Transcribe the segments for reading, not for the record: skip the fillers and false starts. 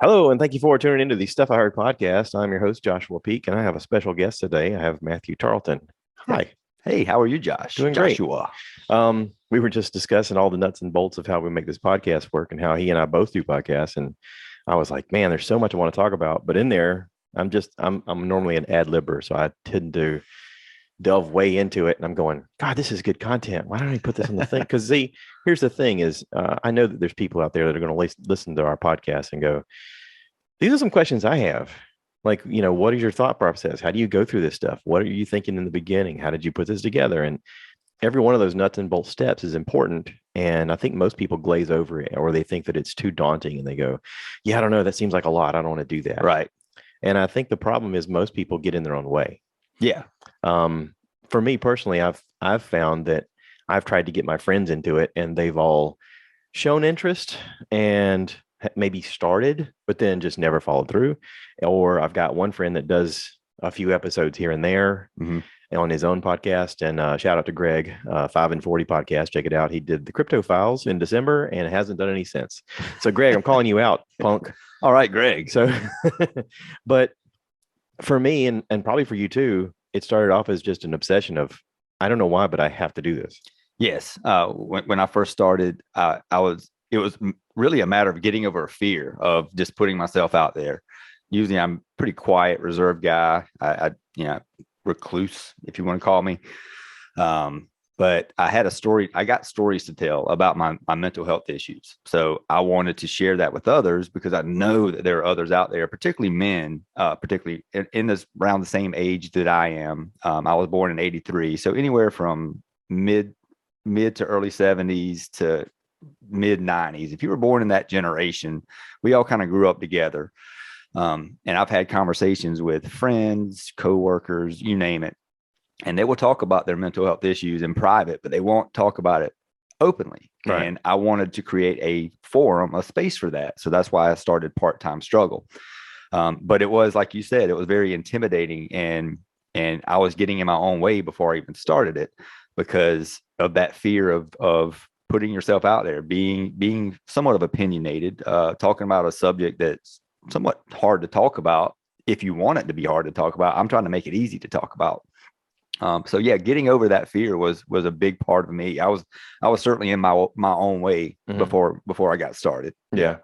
Hello, and thank you for tuning into the Stuff I Heard podcast. I'm your host, Joshua Peak, and I have a special guest today. I have Mathew Tarlton. Hey, Hi, hey, how are you, Josh? doing great. Joshua. We were just discussing all the nuts and bolts of how we make this podcast work and how he and I both do podcasts. And I was like, man, there's so much I want to talk about. But in there, I'm normally an ad libber, so I tend to delve way into it. And I'm going, God, this is good content. Why don't I put this on the thing? Because see, here's the thing: is I know that there's people out there that are going to listen to our podcast and go, these are some questions I have. Like, what is your thought process? How do you go through this stuff? What are you thinking in the beginning? How did you put this together? And every one of those nuts and bolt steps is important. And I think most people glaze over it, or they think that it's too daunting and they go, yeah, I don't know. That seems like a lot. I don't want to do that. Right. And I think the problem is most people get in their own way. Yeah. For me personally, I've found that I've tried to get my friends into it and they've all shown interest and maybe started, but then just never followed through. Or I've got one friend that does a few episodes here and there on his own podcast. And shout out to Greg, 5 and 40 podcast. Check it out. He did the crypto files in December and it hasn't done any since. So Greg, I'm calling you out, punk. All right, Greg. So, but for me and probably for you too, it started off as just an obsession of, I don't know why, but I have to do this. Yes. When I first started, it was really a matter of getting over a fear of just putting myself out there. Usually I'm a pretty quiet, reserved guy. I recluse, if you want to call me. But I had I got stories to tell about my mental health issues. So I wanted to share that with others because I know that there are others out there, particularly men, particularly in this around the same age that I am. I was born in 83. So anywhere from mid to early 70s to mid 90s. If you were born in that generation, we all kind of grew up together. And I've had conversations with friends, coworkers, you name it. And they will talk about their mental health issues in private, but they won't talk about it openly. Right. And I wanted to create a forum, a space for that. So that's why I started Part-Time Struggle. But it was, like you said, it was very intimidating. And I was getting in my own way before I even started it because of that fear of putting yourself out there, being somewhat of opinionated, talking about a subject that's somewhat hard to talk about. If you want it to be hard to talk about, I'm trying to make it easy to talk about. So yeah, getting over that fear was a big part of me. I was certainly in my own way before I got started. Yeah.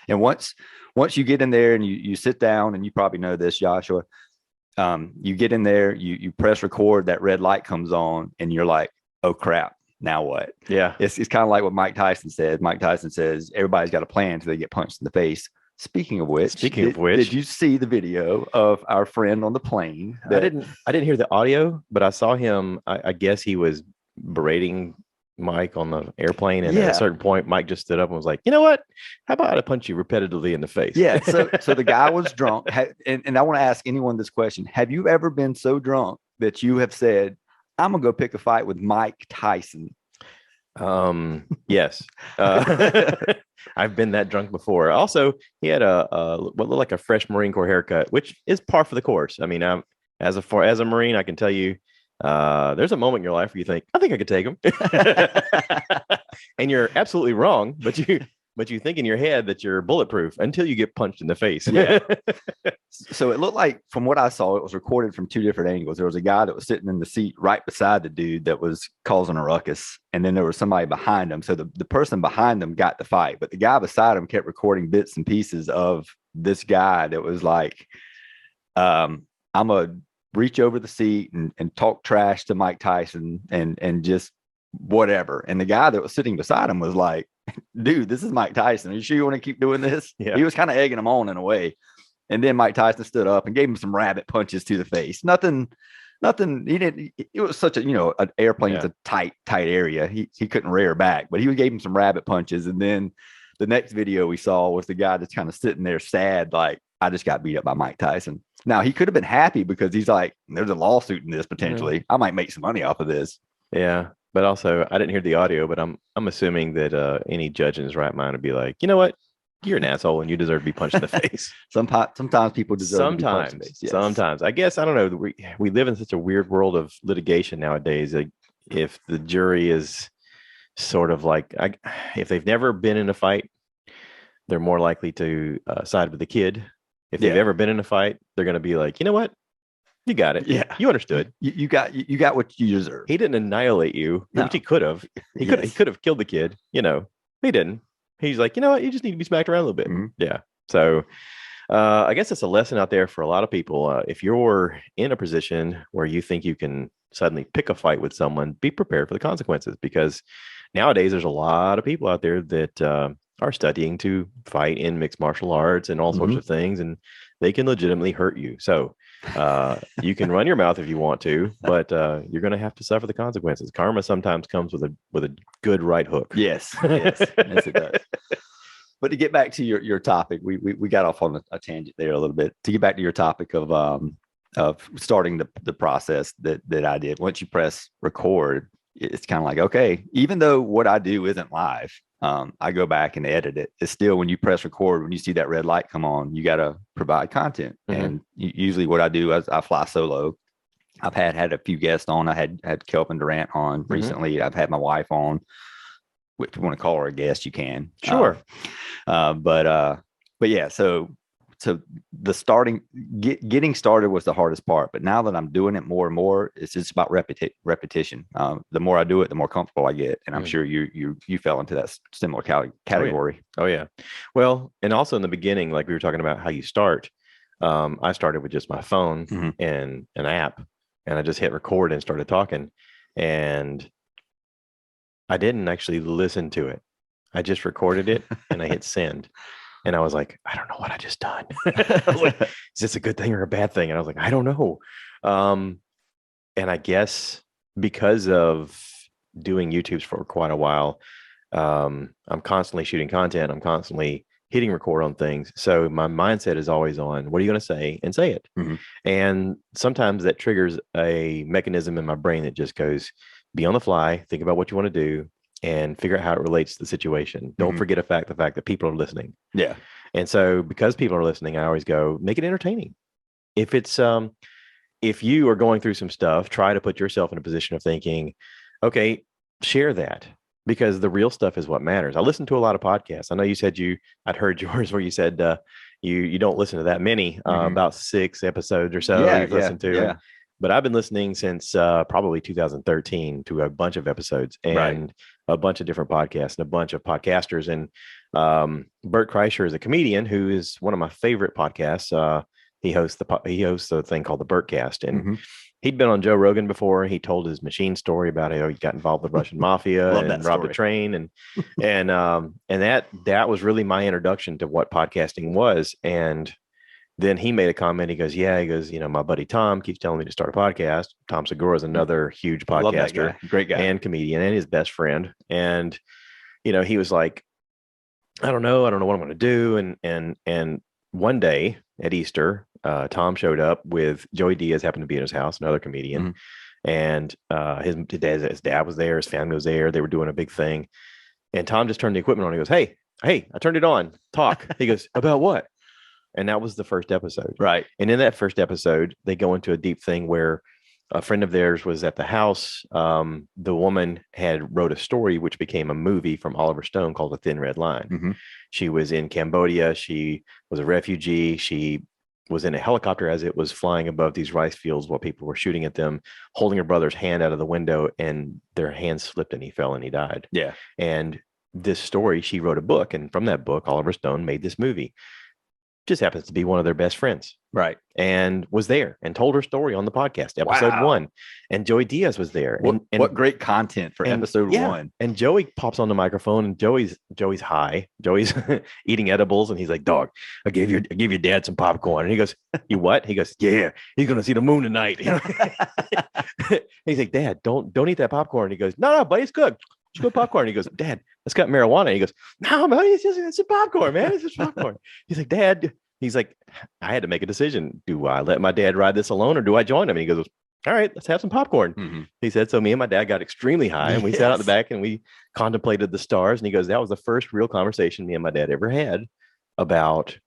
And once you get in there and you sit down, and you probably know this, Joshua, you get in there, you press record, that red light comes on, and you're like, oh crap, now what? Yeah. It's kind of like what Mike Tyson said. Mike Tyson says everybody's got a plan until they get punched in the face. Speaking of which, did you see the video of our friend on the plane? I didn't hear the audio, but I saw him. I guess he was berating Mike on the airplane, and at a certain point, Mike just stood up and was like, "You know what? How about I punch you repetitively in the face?" Yeah. So the guy was drunk, and I want to ask anyone this question: have you ever been so drunk that you have said, "I'm gonna go pick a fight with Mike Tyson"? Yes. I've been that drunk before. Also, he had what looked like a fresh Marine Corps haircut, which is par for the course. I mean, as a Marine, I can tell you, there's a moment in your life where you think, I think I could take him. And you're absolutely wrong, but you think in your head that you're bulletproof until you get punched in the face. Yeah. So it looked like, from what I saw, it was recorded from two different angles. There was a guy that was sitting in the seat right beside the dude that was causing a ruckus. And then there was somebody behind him. So the person behind them got the fight, but the guy beside him kept recording bits and pieces of this guy that was like, I'm going to reach over the seat and talk trash to Mike Tyson and just whatever. And the guy that was sitting beside him was like, dude, this is Mike Tyson. Are you sure you want to keep doing this? Yeah. He was kind of egging him on in a way. And then Mike Tyson stood up and gave him some rabbit punches to the face. Nothing. He didn't. It was such an airplane's a tight area. He couldn't rear back, but he gave him some rabbit punches. And then the next video we saw was the guy that's kind of sitting there sad, like, I just got beat up by Mike Tyson. Now he could have been happy because he's like, there's a lawsuit in this potentially. I might make some money off of this. Yeah. But also, I didn't hear the audio, but I'm assuming that any judge in his right mind would be like, you know what? You're an asshole and you deserve to be punched in the face. Sometimes people deserve to be punched in the face. Yes. Sometimes. I guess, I don't know. We live in such a weird world of litigation nowadays. Like, if the jury is sort of like, if they've never been in a fight, They're more likely to side with the kid. If they've ever been in a fight, they're going to be like, you know what? You got it. Yeah. You understood. You got what you deserve. He didn't annihilate you, which he could have. He could have killed the kid. You know, he didn't. He's like, you know what? You just need to be smacked around a little bit. Mm-hmm. Yeah. So I guess it's a lesson out there for a lot of people. If you're in a position where you think you can suddenly pick a fight with someone, be prepared for the consequences, because nowadays there's a lot of people out there that are studying to fight in mixed martial arts and all sorts of things, and they can legitimately hurt you. So you can run your mouth if you want to, but you're going to have to suffer the consequences. Karma sometimes comes with a good right hook. Yes, yes, yes, it does. But to get back to your topic, we got off on a tangent there a little bit. To get back to your topic of starting the process that I did, once you press record, it's kind of like, okay, even though what I do isn't live, I go back and edit it. It's still, when you press record, when you see that red light come on, you got to provide content. And usually what I do is I fly solo. I've had a few guests on. I had Kelvin Durant on recently. I've had my wife on. If you want to call her a guest, you can. Sure. But yeah, so the getting started was the hardest part. But now that I'm doing it more and more, it's just about repetition. The more I do it, the more comfortable I get. And I'm sure you fell into that similar category. Oh yeah. Well, and also in the beginning, like we were talking about how you start, I started with just my phone and an app, and I just hit record and started talking, and I didn't actually listen to it. I just recorded it and I hit send. And I was like, I don't know what I just done. Like, is this a good thing or a bad thing? And I was like, I don't know. And I guess because of doing YouTubes for quite a while, I'm constantly shooting content. I'm constantly hitting record on things. So my mindset is always on, what are you going to say? And say it. And sometimes that triggers a mechanism in my brain that just goes, be on the fly, think about what you want to do, and figure out how it relates to the situation. Don't forget the fact that people are listening. Yeah. And so because people are listening, I always go, make it entertaining. If it's if you are going through some stuff, try to put yourself in a position of thinking, okay, share that, because the real stuff is what matters. I listen to a lot of podcasts. I know you said I'd heard yours where you said you don't listen to that many, about 6 episodes or so you've listened to. Yeah. But I've been listening since probably 2013 to a bunch of episodes and a bunch of different podcasts and a bunch of podcasters. And Bert Kreischer is a comedian who is one of my favorite podcasts. He hosts a thing called the Bertcast, and he'd been on Joe Rogan before. He told his machine story about how he got involved with Russian mafia and robbed a train, and that was really my introduction to what podcasting was. And then he made a comment. He goes, my buddy Tom keeps telling me to start a podcast. Tom Segura is another huge podcaster, great guy, and comedian, and his best friend. And, he was like, I don't know what I'm going to do. And one day at Easter, Tom showed up with Joey Diaz, happened to be at his house, another comedian. And his dad was there. His family was there. They were doing a big thing. And Tom just turned the equipment on. He goes, Hey, I turned it on. Talk. He goes, about what? And that was the first episode. Right. And in that first episode, they go into a deep thing where a friend of theirs was at the house. The woman had wrote a story, which became a movie from Oliver Stone called The Thin Red Line. She was in Cambodia. She was a refugee. She was in a helicopter as it was flying above these rice fields while people were shooting at them, holding her brother's hand out of the window, and their hand slipped and he fell and he died. Yeah. And this story, she wrote a book. And from that book, Oliver Stone made this movie. Just happens to be one of their best friends. Right. And was there and told her story on the podcast, episode 1. And Joey Diaz was there. What great content for episode 1. And Joey pops on the microphone, and Joey's high. Joey's eating edibles, and he's like, dog, I gave your dad some popcorn. And he goes, you what? He goes, yeah, he's going to see the moon tonight. He's like, Dad, don't eat that popcorn. He goes, no, buddy, it's good. It's good popcorn. He goes, Dad, it's got marijuana. He goes, no, buddy, it's a popcorn, man. It's just popcorn. He's like, Dad. He's like, I had to make a decision. Do I let my dad ride this alone, or do I join him? And he goes, all right, let's have some popcorn. He said, so me and my dad got extremely high, and we sat out the back and we contemplated the stars. And he goes, that was the first real conversation me and my dad ever had about,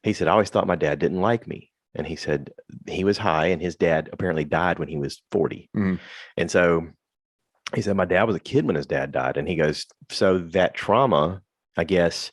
he said, I always thought my dad didn't like me. And he said he was high, and his dad apparently died when he was 40. And so he said, my dad was a kid when his dad died. And he goes, so that trauma, I guess,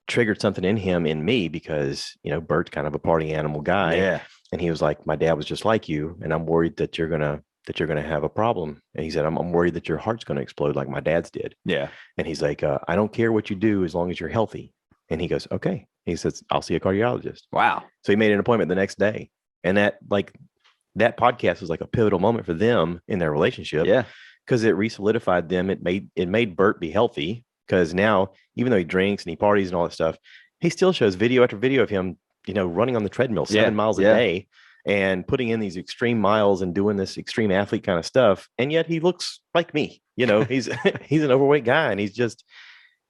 triggered something in me because, Bert's kind of a party animal guy. Yeah. And he was like, my dad was just like you. And I'm worried that you're going to have a problem. And he said, I'm worried that your heart's going to explode like my dad's did. Yeah. And he's like, I don't care what you do as long as you're healthy. And he goes, okay. He says, I'll see a cardiologist. Wow. So he made an appointment the next day. And that podcast was like a pivotal moment for them in their relationship. Yeah. Because it re-solidified them. It made Bert be healthy. Because now, even though he drinks and he parties and all that stuff, he still shows video after video of him, running on the treadmill 7 miles a day and putting in these extreme miles and doing this extreme athlete kind of stuff. And yet he looks like me. He's an overweight guy, and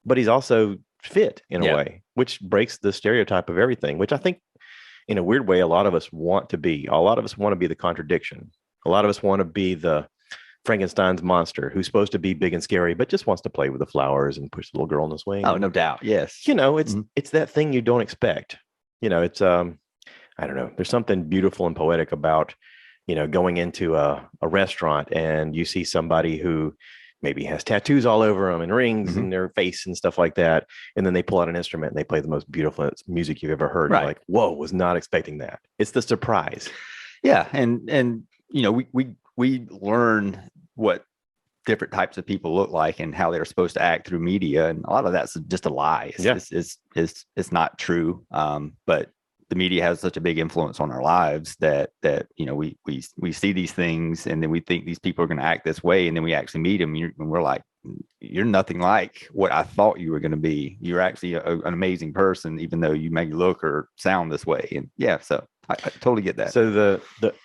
but he's also fit in a way, which breaks the stereotype of everything, which I think in a weird way, a lot of us want to be. A lot of us want to be the contradiction. A lot of us want to be the Frankenstein's monster who's supposed to be big and scary, but just wants to play with the flowers and push the little girl in the swing. Oh, no doubt. Yes. It's that thing you don't expect. It's I don't know. There's something beautiful and poetic about, going into a restaurant and you see somebody who maybe has tattoos all over them and rings in their face and stuff like that. And then they pull out an instrument and they play the most beautiful music you've ever heard. Right. You're like, whoa, was not expecting that. It's the surprise. Yeah. And we learn what different types of people look like and how they're supposed to act through media. And a lot of that's just a lie. It's not true. But the media has such a big influence on our lives that we see these things and then we think these people are going to act this way, and then we actually meet them and we're like, you're nothing like what I thought you were going to be. You're actually an amazing person, even though you may look or sound this way. And so I totally get that. So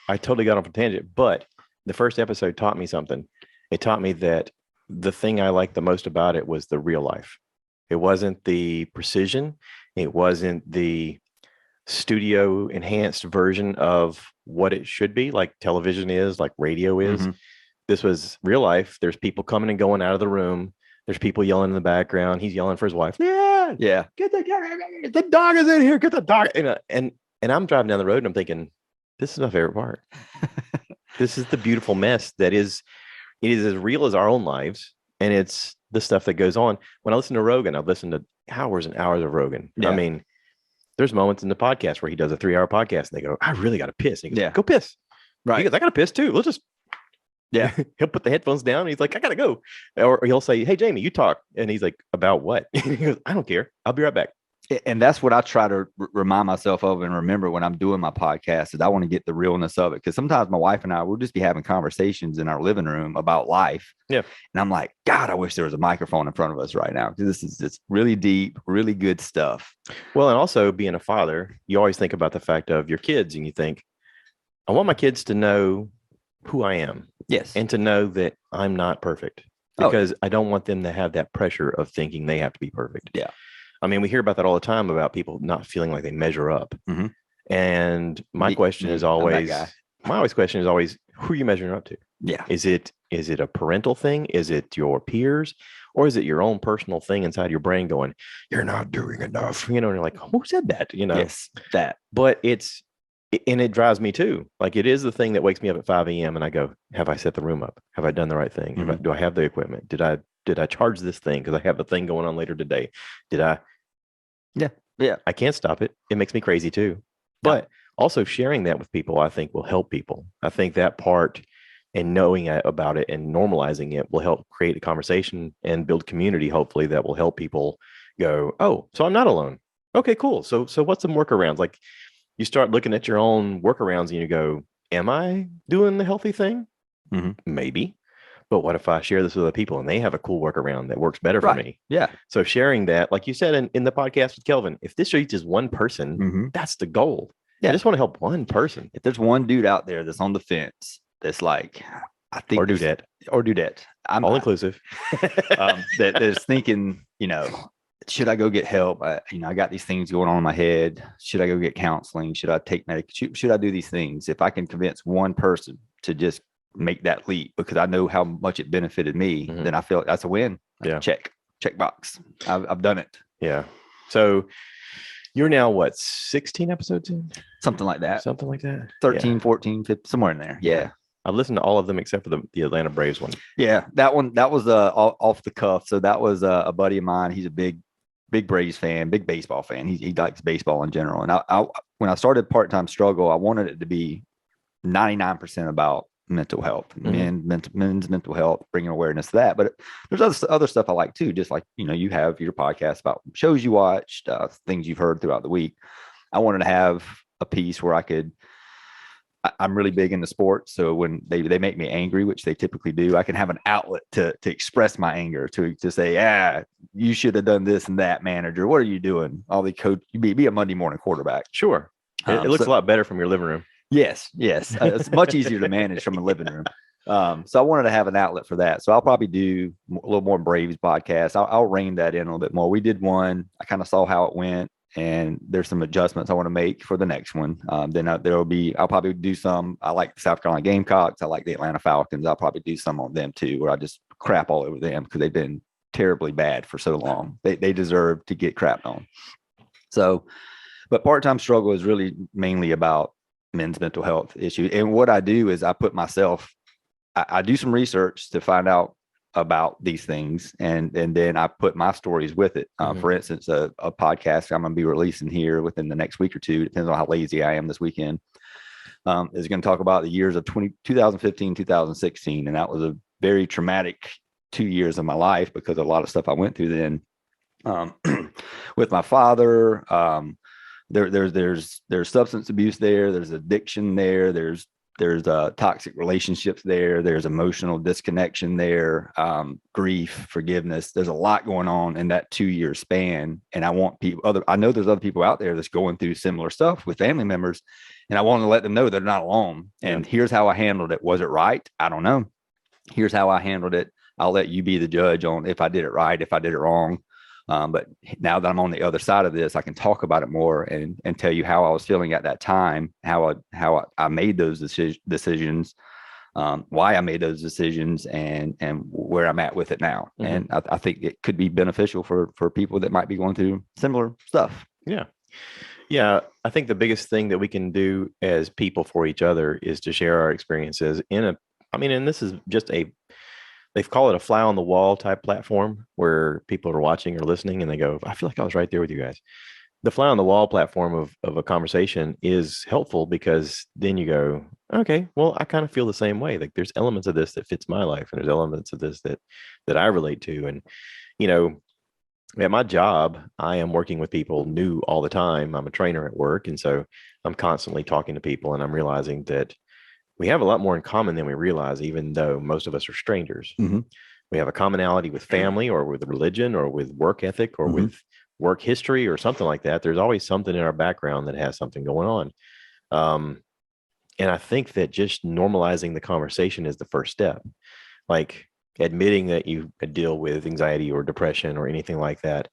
I totally got off a tangent, but the first episode taught me something. It taught me that the thing I liked the most about it was the real life. It wasn't the precision. It wasn't the studio enhanced version of what it should be, like television is, like radio is. This was real life. There's people coming and going out of the room. There's people yelling in the background. He's yelling for his wife. Yeah. Get the dog is in here. Get the dog. And I'm driving down the road and I'm thinking, this is my favorite part. This is the beautiful mess it is as real as our own lives. And it's the stuff that goes on. When I listen to Rogan, I've listened to hours and hours of Rogan. I mean, there's moments in the podcast where he does a 3-hour podcast and they go, I really got to piss. And he goes, go piss. Right. He goes, I got to piss too. We'll just, he'll put the headphones down. And he's like, I got to go. Or he'll say, hey, Jamie, you talk. And he's like, about what? He goes, I don't care. I'll be right back. And that's what I try to remind myself of and remember when I'm doing my podcast is I want to get the realness of it. Because sometimes my wife and I will just be having conversations in our living room about life. Yeah. And I'm like, God, I wish there was a microphone in front of us right now. Because this is just really deep, really good stuff. Well, and also being a father, you always think about the fact of your kids and you think, I want my kids to know who I am. Yes. And to know that I'm not perfect. Because I don't want them to have that pressure of thinking they have to be perfect. Yeah. I mean, we hear about that all the time about people not feeling like they measure up. And my question is always, who are you measuring up to? Yeah. Is it a parental thing? Is it your peers? Or is it your own personal thing inside your brain going, you're not doing enough? And you're like, who said that? Yes, that. But it drives me too. Like it is the thing that wakes me up at 5 a.m. and I go, have I set the room up? Have I done the right thing? Do I have the equipment? Did I charge this thing? Because I have a thing going on later today. Did I? Yeah. I can't stop it. It makes me crazy too. But also sharing that with people, I think will help people. I think that part and knowing about it and normalizing it will help create a conversation and build community, hopefully, that will help people go, oh, so I'm not alone. Okay, cool. So what's some workarounds? Like you start looking at your own workarounds and you go, am I doing the healthy thing? Maybe. But what if I share this with other people and they have a cool workaround that works better for me? Yeah. So sharing that, like you said in the podcast with Kelvin, if this reaches one person, that's the goal. Yeah. I just want to help one person. If there's one dude out there that's on the fence, that's like, I think, or dudette. I'm all inclusive. That is thinking, should I go get help? I got these things going on in my head. Should I go get counseling? Should I take medication? Should I do these things? If I can convince one person to just make that leap because I know how much it benefited me, then I feel that's a win. Yeah. Check box. I've done it. Yeah. So you're now what, 16 episodes in? Something like that. 13, 14, 15, somewhere in there. Yeah. I've listened to all of them except for the Atlanta Braves one. Yeah. That one, that was off the cuff. So that was a buddy of mine. He's a big big Braves fan, big baseball fan. He likes baseball in general. And when I started Part-Time Struggle, I wanted it to be 99% about mental health, men's mental health, bringing awareness to that. But there's other stuff I like too. Just like, you have your podcast about shows you watched, things you've heard throughout the week. I wanted to have a piece where I'm really big into sports. So when they make me angry, which they typically do, I can have an outlet to express my anger, to say, you should have done this and that, manager. What are you doing? All the coach, you be a Monday morning quarterback. Sure. It looks a lot better from your living room. Yes. It's much easier to manage from a living room. So I wanted to have an outlet for that. So I'll probably do a little more Braves podcast. I'll rein that in a little bit more. We did one. I kind of saw how it went, and there's some adjustments I want to make for the next one. Then I'll probably do some. I like the South Carolina Gamecocks. I like the Atlanta Falcons. I'll probably do some on them too, where I just crap all over them because they've been terribly bad for so long. They deserve to get crapped on. So, but Part-Time Struggle is really mainly about men's mental health issue. And what I do is I put myself, I do some research to find out about these things, and then I put my stories with it. For instance, a podcast I'm going to be releasing here within the next week or two, depends on how lazy I am this weekend, is going to talk about the years of 2015, 2016. And that was a very traumatic 2 years of my life because of a lot of stuff I went through then with my father. There's substance abuse there. There's addiction there. There's toxic relationships there. There's emotional disconnection there. Grief, forgiveness. There's a lot going on in that 2 year span. And I want I know there's other people out there that's going through similar stuff with family members. And I want to let them know they're not alone. And here's how I handled it. Was it right? I don't know. Here's how I handled it. I'll let you be the judge on if I did it right, if I did it wrong. But now that I'm on the other side of this, I can talk about it more and tell you how I was feeling at that time, how I made those decisions, why I made those decisions, and where I'm at with it now. And I think it could be beneficial for people that might be going through similar stuff. Yeah. I think the biggest thing that we can do as people for each other is to share our experiences and this is just they call it a fly on the wall type platform where people are watching or listening and they go, I feel like I was right there with you guys. The fly on the wall platform of a conversation is helpful because then you go, okay, well, I kind of feel the same way. Like there's elements of this that fits my life, and there's elements of this that I relate to. And, at my job, I am working with people new all the time. I'm a trainer at work. And so I'm constantly talking to people, and I'm realizing that we have a lot more in common than we realize, even though most of us are strangers. We have a commonality with family or with religion or with work ethic or with work history or something like that. There's always something in our background that has something going on. And I think that just normalizing the conversation is the first step. Like admitting that you deal with anxiety or depression or anything like that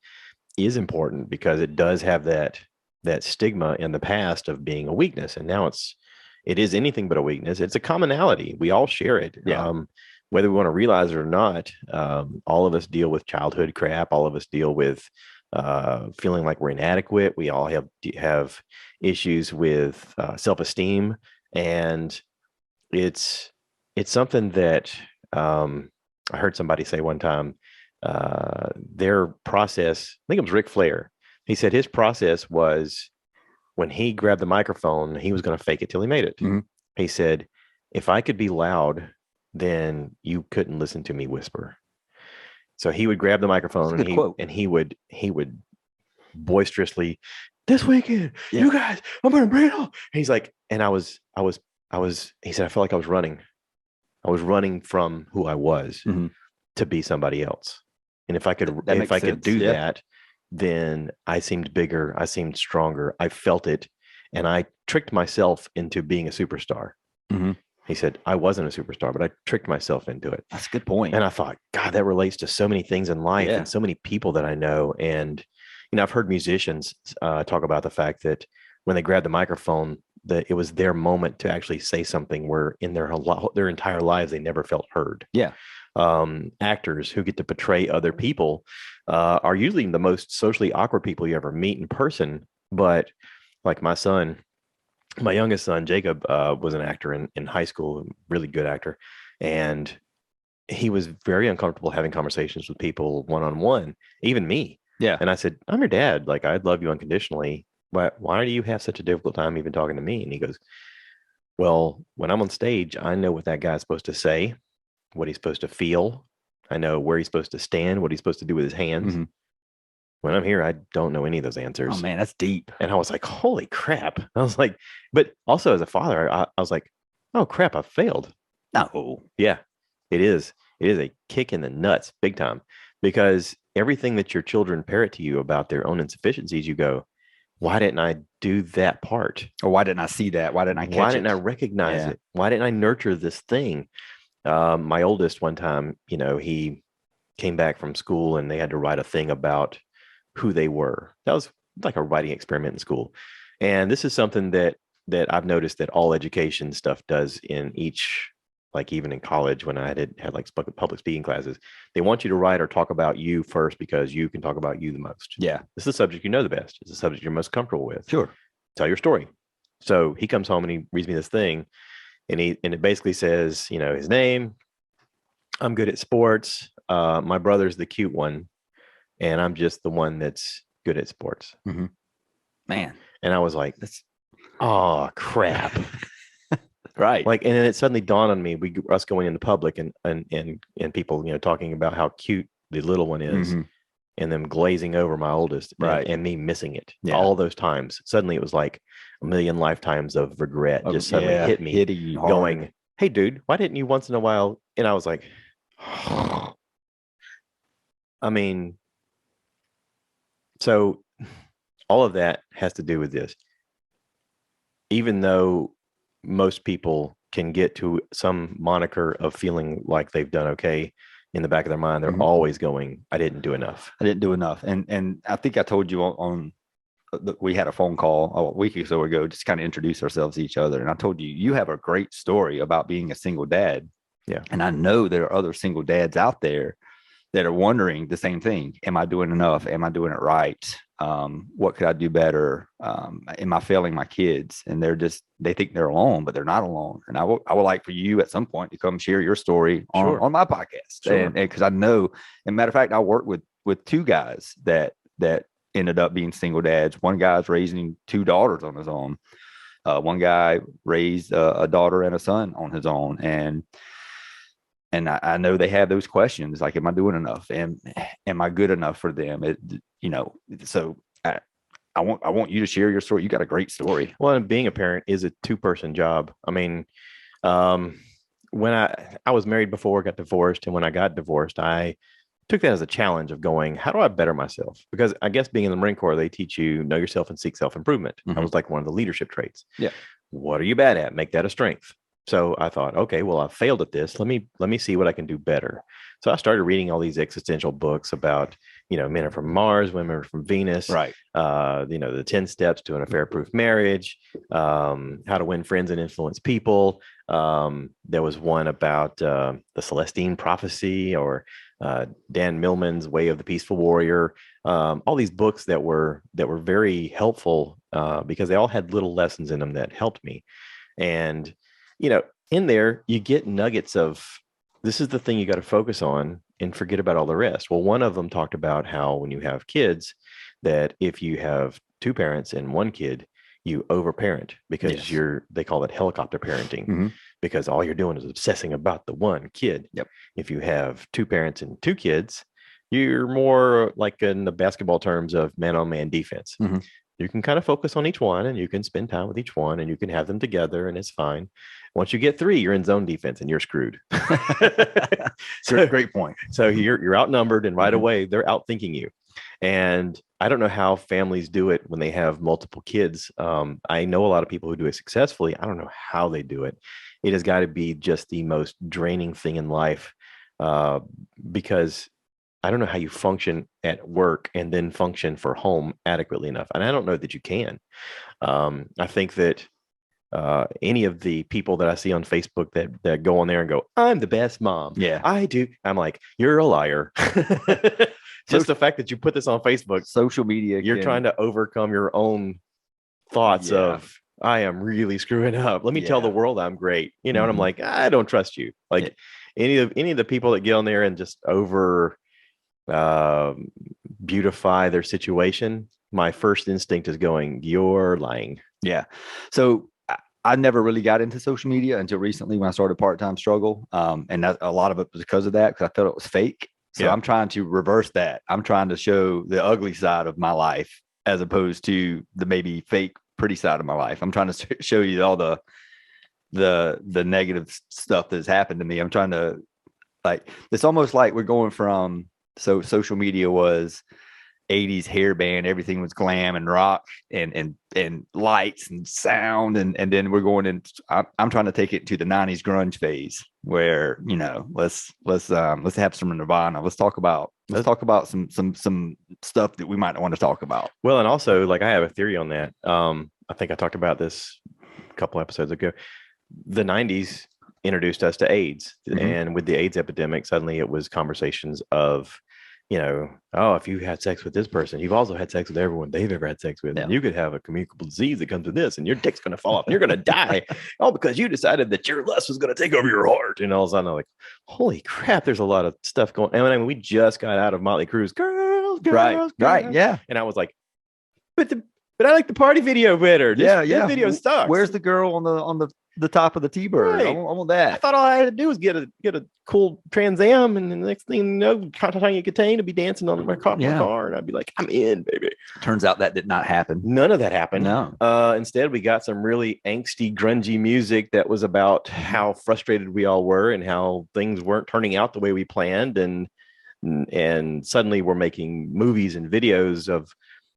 is important because it does have that stigma in the past of being a weakness. And now it is anything but a weakness. It's a commonality. We all share it. Whether we want to realize it or not, all of us deal with childhood crap. All of us deal with feeling like we're inadequate. We all have issues with self-esteem. And it's something that I heard somebody say one time, their process, I think it was Ric Flair. He said his process was, when he grabbed the microphone, he was going to fake it till he made it. He said, if I could be loud, then you couldn't listen to me whisper. So he would grab the microphone and he would boisterously, this weekend, you guys, I'm going to bring it on. He's like, and he said, I felt like I was running. I was running from who I was to be somebody else. And if I could do that, then I seemed bigger. I seemed stronger. I felt it. And I tricked myself into being a superstar. He said, I wasn't a superstar, but I tricked myself into it. That's a good point. And I thought, God, that relates to so many things in life and so many people that I know. And, I've heard musicians talk about the fact that when they grabbed the microphone, that it was their moment to actually say something where in their entire lives, they never felt heard. Actors who get to portray other people are usually the most socially awkward people you ever meet in person. But like my youngest son, Jacob, was an actor in high school, really good actor. And he was very uncomfortable having conversations with people one-on-one, even me. Yeah. And I said, I'm your dad. Like, I'd love you unconditionally. But why do you have such a difficult time even talking to me? And he goes, well, when I'm on stage, I know what that guy's supposed to say, what he's supposed to feel. I know where he's supposed to stand, what he's supposed to do with his hands. Mm-hmm. When I'm here, I don't know any of those Oh answers. man, that's deep. And I was like, holy crap. I was like, but also as a father, I was like, oh crap, I failed. No. Yeah, it is. It is a kick in the nuts, big time, because everything that your children parrot to you about their own insufficiencies, you go, why didn't I do that part? Or why didn't I see that? Why didn't I catch Why didn't I it? recognize Yeah. it? Why didn't I nurture this thing? My oldest one time, he came back from school and they had to write a thing about who they were. That was like a writing experiment in school. And this is something that I've noticed that all education stuff does in each, like even in college when I had like public speaking classes, they want you to write or talk about you first because you can talk about you the most. Yeah. This is a subject you know the best. It's a subject you're most comfortable with. Sure. Tell your story. So he comes home and he reads me this thing, and it basically says, his name. I'm good at sports. My brother's the cute one, and I'm just the one that's good at sports. Mm-hmm. Man. And I was like, that's, oh crap. Right. Like, and then it suddenly dawned on me, us going into public and people, talking about how cute the little one is, Mm-hmm. and them glazing over my oldest, right, and me missing it. Yeah. All those times. Suddenly it was like a million lifetimes of regret just suddenly hit me, hitting hard. Going, hey dude, why didn't you once in a while? And I was like, I mean, so all of that has to do with this. Even though most people can get to some moniker of feeling like they've done okay, in the back of their mind, they're Mhm. always going, I didn't do enough. I didn't do enough. And I think I told you on we had a phone call a week or so ago, just kind of introduce ourselves to each other. And I told you, you have a great story about being a single dad. Yeah. And I know there are other single dads out there that are wondering the same thing. Am I doing enough? Am I doing it right? What could I do better? Am I failing my kids? And they think they're alone, but they're not alone. And I would like for you at some point to come share your story on my podcast. Sure. And because I know, as a matter of fact, I work with two guys that ended up being single dads. One guy's raising two daughters on his own. One guy raised a daughter and a son on his own. And I know they have those questions like, am I doing enough? Am I good enough for them? So I want you to share your story. You got a great story. Well, and being a parent is a two-person job. I mean, when I was married before, got divorced, and when I got divorced, I took that as a challenge of going, how do I better myself? Because I guess being in the Marine Corps, they teach you know yourself and seek self-improvement. Mm-hmm. That was like one of the leadership traits. Yeah. What are you bad at? Make that a strength. So I thought, okay, well, I failed at this. Let me see what I can do better. So I started reading all these existential books about, men are from Mars, women are from Venus, right? The 10 steps to an affair-proof marriage, how to win friends and influence people. There was one about the Celestine prophecy, or Dan Millman's Way of the Peaceful Warrior. All these books that were very helpful because they all had little lessons in them that helped me. And in there, you get nuggets of, this is the thing you got to focus on and forget about all the rest. Well, one of them talked about how when you have kids, that if you have two parents and one kid, you overparent because Yes. they call it helicopter parenting, Mm-hmm. because all you're doing is obsessing about the one kid. Yep. If you have two parents and two kids, you're more like in the basketball terms of man-on-man defense. Mm-hmm. You can kind of focus on each one and you can spend time with each one and you can have them together and it's fine. Once you get three, you're in zone defense and you're screwed. Great point. So you're outnumbered, and right Mm-hmm. away they're outthinking you. And I don't know how families do it when they have multiple kids. I know a lot of people who do it successfully. I don't know how they do it. It has got to be just the most draining thing in life, because I don't know how you function at work and then function for home adequately enough. And I don't know that you can. I think that any of the people that I see on Facebook that go on there and go, I'm the best mom. Yeah. I do. I'm like, you're a liar. Just the fact that you put this on Facebook, social media, you're trying to overcome your own thoughts of, I am really screwing up. Let me tell the world I'm great. And I'm like, I don't trust you. Like any of the people that get on there and just over beautify their situation, my first instinct is going, you're lying. Yeah. So I never really got into social media until recently when I started Part-Time Struggle. And that, a lot of it was because of that, because I felt it was fake. So I'm trying to reverse that. I'm trying to show the ugly side of my life as opposed to the maybe fake pretty side of my life. I'm trying to show you all the negative stuff that's happened to me. I'm trying to, like, it's almost like we're going from, so social media was 80s hairband, everything was glam and rock and lights and sound, and then we're going in. I'm trying to take it to the 90s grunge phase where, you know, let's have some Nirvana. Let's talk about some stuff that we might want to talk about. Well, and also, like, I have a theory on that. I think I talked about this a couple episodes ago. The 90s introduced us to AIDS, and with the AIDS epidemic, suddenly it was conversations of, you know, oh, if you had sex with this person, you've also had sex with everyone they've ever had sex with. Yeah. And you could have a communicable disease that comes with this, and your dick's going to fall off and you're going to die. All because you decided that your lust was going to take over your heart. And all of a sudden I'm like, holy crap, there's a lot of stuff going on. And I mean, we just got out of Motley Crue's girls, right. Yeah. And I was like, but I like the party video better. This video sucks. Where's the girl on the top of the T-bird? Right. I want that. I thought all I had to do was get a cool Trans Am, and the next thing you know, Tanya Katane to be dancing on my car, and I'd be like, I'm in, baby. Turns out that did not happen. None of that happened. No. Instead, we got some really angsty, grungy music that was about how frustrated we all were and how things weren't turning out the way we planned, and suddenly we're making movies and videos of,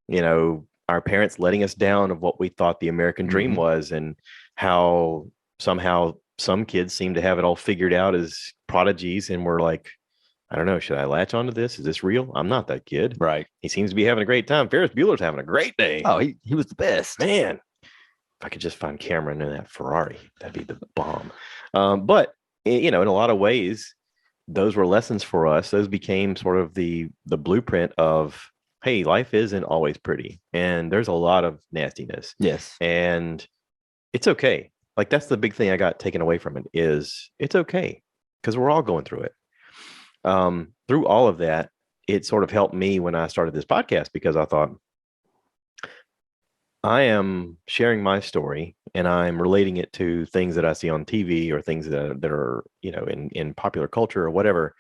you know, our parents letting us down of what we thought the American dream was, and how somehow some kids seem to have it all figured out as prodigies. And we're like, I don't know, should I latch onto this? Is this real? I'm not that kid. Right. He seems to be having a great time. Ferris Bueller's having a great day. Oh, he was the best. Man, if I could just find Cameron in that Ferrari, that'd be the bomb. But, you know, in a lot of ways, those were lessons for us. Those became sort of the blueprint of, hey, life isn't always pretty, and there's a lot of nastiness. Yes. And it's okay. Like, that's the big thing I got taken away from it, is it's okay, because we're all going through it. Through all of that, it sort of helped me when I started this podcast, because I thought, I am sharing my story and I'm relating it to things that I see on TV or things that are, you know, in popular culture or whatever.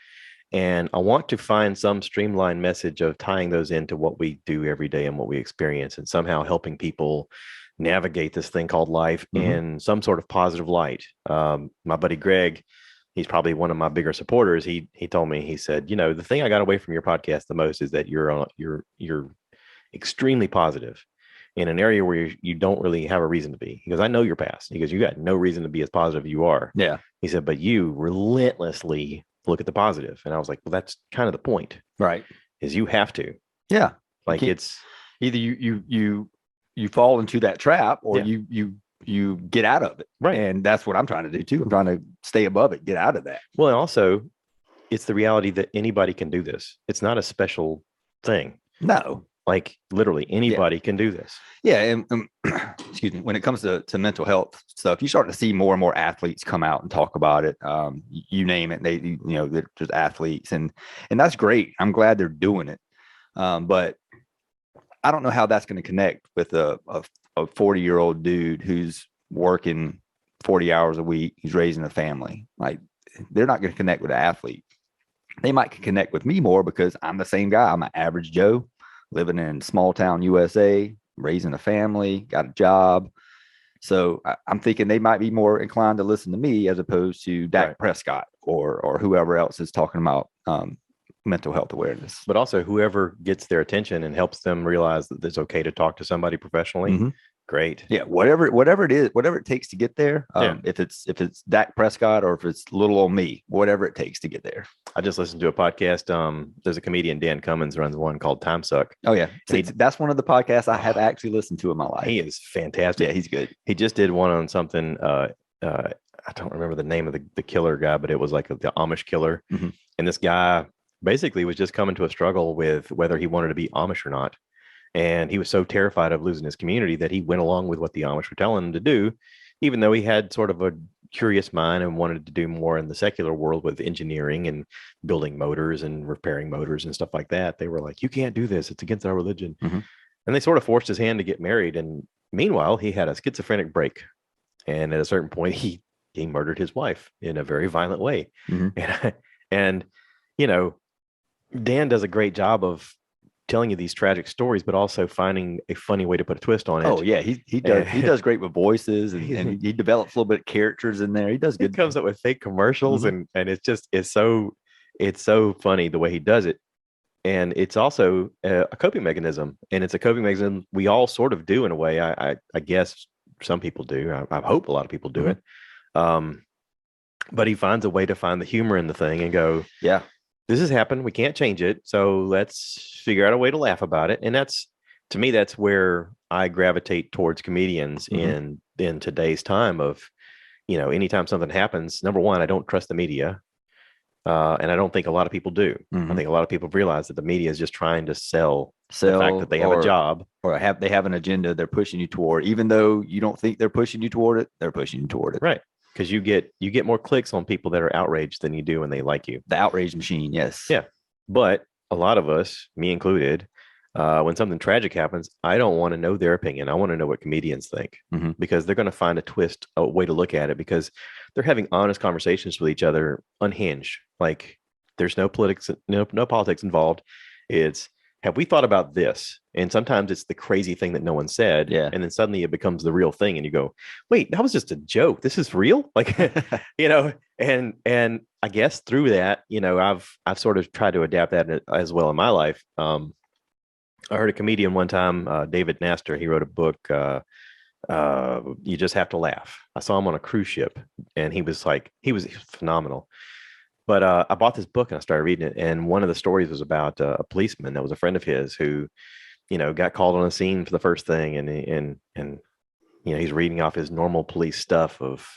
And I want to find some streamlined message of tying those into what we do every day and what we experience, and somehow helping people navigate this thing called life in some sort of positive light. My buddy Greg, he's probably one of my bigger supporters. He told me, he said, you know, the thing I got away from your podcast the most is that you're extremely positive in an area where you don't really have a reason to be. He goes, I know your past. He goes, you got no reason to be as positive as you are. Yeah. He said, but you relentlessly look at the positive. And I was like, well, that's kind of the point, right? Is you have to. Yeah. Like, it's either you fall into that trap, or you get out of it. Right. And that's what I'm trying to do too. I'm trying to stay above it, get out of that. Well, and also it's the reality that anybody can do this. It's not a special thing. No. Like, literally anybody can do this. Yeah. And excuse me, when it comes to mental health stuff, you're starting to see more and more athletes come out and talk about it. You name it, they're just athletes, and that's great. I'm glad they're doing it. But I don't know how that's going to connect with a 40-year-old dude who's working 40 hours a week. He's raising a family. Like, they're not going to connect with an athlete. They might connect with me more because I'm the same guy. I'm an average Joe living in small town USA, raising a family, got a job. So I'm thinking they might be more inclined to listen to me as opposed to Dak Prescott or whoever else is talking about mental health awareness. But also, whoever gets their attention and helps them realize that it's okay to talk to somebody professionally. Great. Yeah. Whatever it is, whatever it takes to get there. If it's Dak Prescott or if it's little old me, whatever it takes to get there. I just listened to a podcast. There's a comedian, Dan Cummins, runs one called Time Suck. Oh yeah. That's one of the podcasts I have actually listened to in my life. He is fantastic. Yeah, he's good. He just did one on something. I don't remember the name of the killer guy, but it was like the Amish killer. And this guy basically was just coming to a struggle with whether he wanted to be Amish or not. And he was so terrified of losing his community that he went along with what the Amish were telling him to do, even though he had sort of a curious mind and wanted to do more in the secular world with engineering and building motors and repairing motors and stuff like that. They were like, you can't do this. It's against our religion. Mm-hmm. And they sort of forced his hand to get married. And meanwhile, he had a schizophrenic break. And at a certain point, he murdered his wife in a very violent way. Mm-hmm. And you know, Dan does a great job of telling you these tragic stories, but also finding a funny way to put a twist on it. Oh yeah, he does great with voices, and he develops a little bit of characters in there. He does good. He comes up with fake commercials, and it's so funny the way he does it. And it's also a coping mechanism, and it's a coping mechanism we all sort of do in a way. I guess some people do. I hope a lot of people do it. But he finds a way to find the humor in the thing and go, yeah, this has happened. We can't change it. So let's figure out a way to laugh about it. And to me, that's where I gravitate towards comedians in today's time of, anytime something happens, number one, I don't trust the media. And I don't think a lot of people do. I think a lot of people realize that the media is just trying to sell the fact that they have a job, or they have an agenda they're pushing you toward. Even though you don't think they're pushing you toward it, they're pushing you toward it. Right. Because you get more clicks on people that are outraged than you do when they like you. The outrage machine, yes. Yeah. But a lot of us, me included, when something tragic happens, I don't want to know their opinion. I want to know what comedians think, because they're going to find a way to look at it, because they're having honest conversations with each other, unhinged. Like there's no politics involved. It's, have we thought about this? And sometimes it's the crazy thing that no one said. Yeah. And then suddenly it becomes the real thing. And you go, wait, that was just a joke. This is real. Like, and I guess through that, I've sort of tried to adapt that as well in my life. I heard a comedian one time, David Nastor, he wrote a book, You Just Have to Laugh. I saw him on a cruise ship, and he was phenomenal. But I bought this book and I started reading it. And one of the stories was about a policeman that was a friend of his who, got called on a scene for the first thing. And he's reading off his normal police stuff of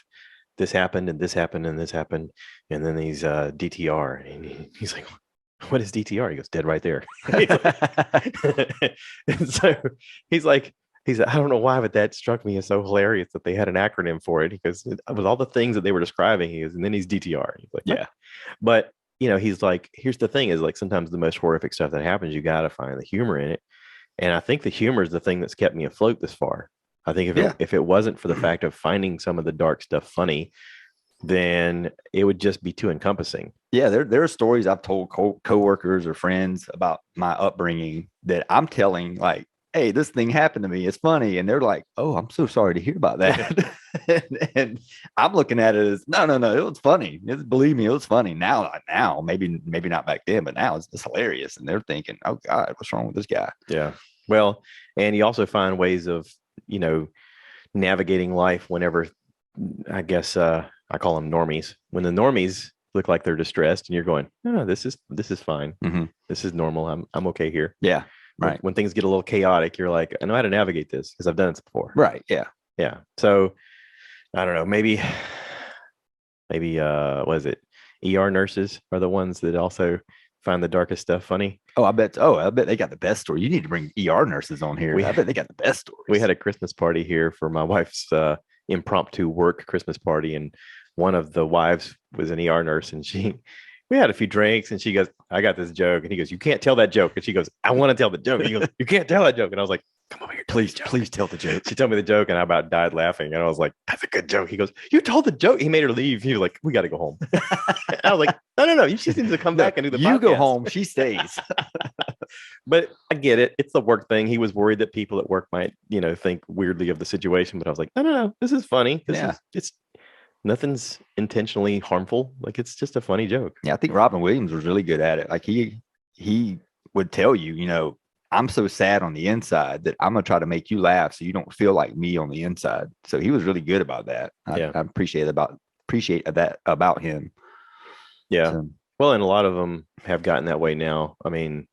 this happened and this happened and this happened. And then these DTR. And he's like, what is DTR? He goes, dead right there. And so he's like, I don't know why, but that struck me as so hilarious that they had an acronym for it. He goes, with all the things that they were describing, he goes, and then he's DTR. He's like, yeah. But, he's like, here's the thing is, like, sometimes the most horrific stuff that happens, you got to find the humor in it. And I think the humor is the thing that's kept me afloat this far. I think if it wasn't for the fact of finding some of the dark stuff funny, then it would just be too encompassing. Yeah, there are stories I've told coworkers or friends about my upbringing that I'm telling, like, hey, this thing happened to me. It's funny. And they're like, oh, I'm so sorry to hear about that. and I'm looking at it as, no, it was funny. Believe me, it was funny. Now, maybe not back then, but now it's hilarious. And they're thinking, oh God, what's wrong with this guy? Yeah. Well, and you also find ways of, navigating life whenever, I guess, I call them normies. When the normies look like they're distressed and you're going, no, this is fine. This is normal. I'm okay here. Yeah. Right. When things get a little chaotic, you're like, I know how to navigate this because I've done it before. Right. Yeah. Yeah. So I don't know, maybe what is it? ER nurses are the ones that also find the darkest stuff funny. I bet they got the best story. You need to bring ER nurses on here. I bet they got the best stories. We had a Christmas party here for my wife's impromptu work Christmas party, and one of the wives was an ER nurse, and we had a few drinks, and she goes, I got this joke. And he goes, you can't tell that joke. And she goes, I want to tell the joke. And he goes, you can't tell that joke. And I was like, come over here. Please tell the joke. She told me the joke, and I about died laughing. And I was like, that's a good joke. He goes, you told the joke. He made her leave. He was like, we got to go home. I was like, no. You just need to come back and do the podcast. You go home. She stays. But I get it. It's the work thing. He was worried that people at work might, think weirdly of the situation. But I was like, no. This is funny. It's nothing's intentionally harmful. Like, it's just a funny joke. Yeah, I think Robin Williams was really good at it. Like he would tell you, I'm so sad on the inside that I'm gonna try to make you laugh so you don't feel like me on the inside. So he was really good about that. I appreciate that about him. Yeah. So, well, and a lot of them have gotten that way now. I mean,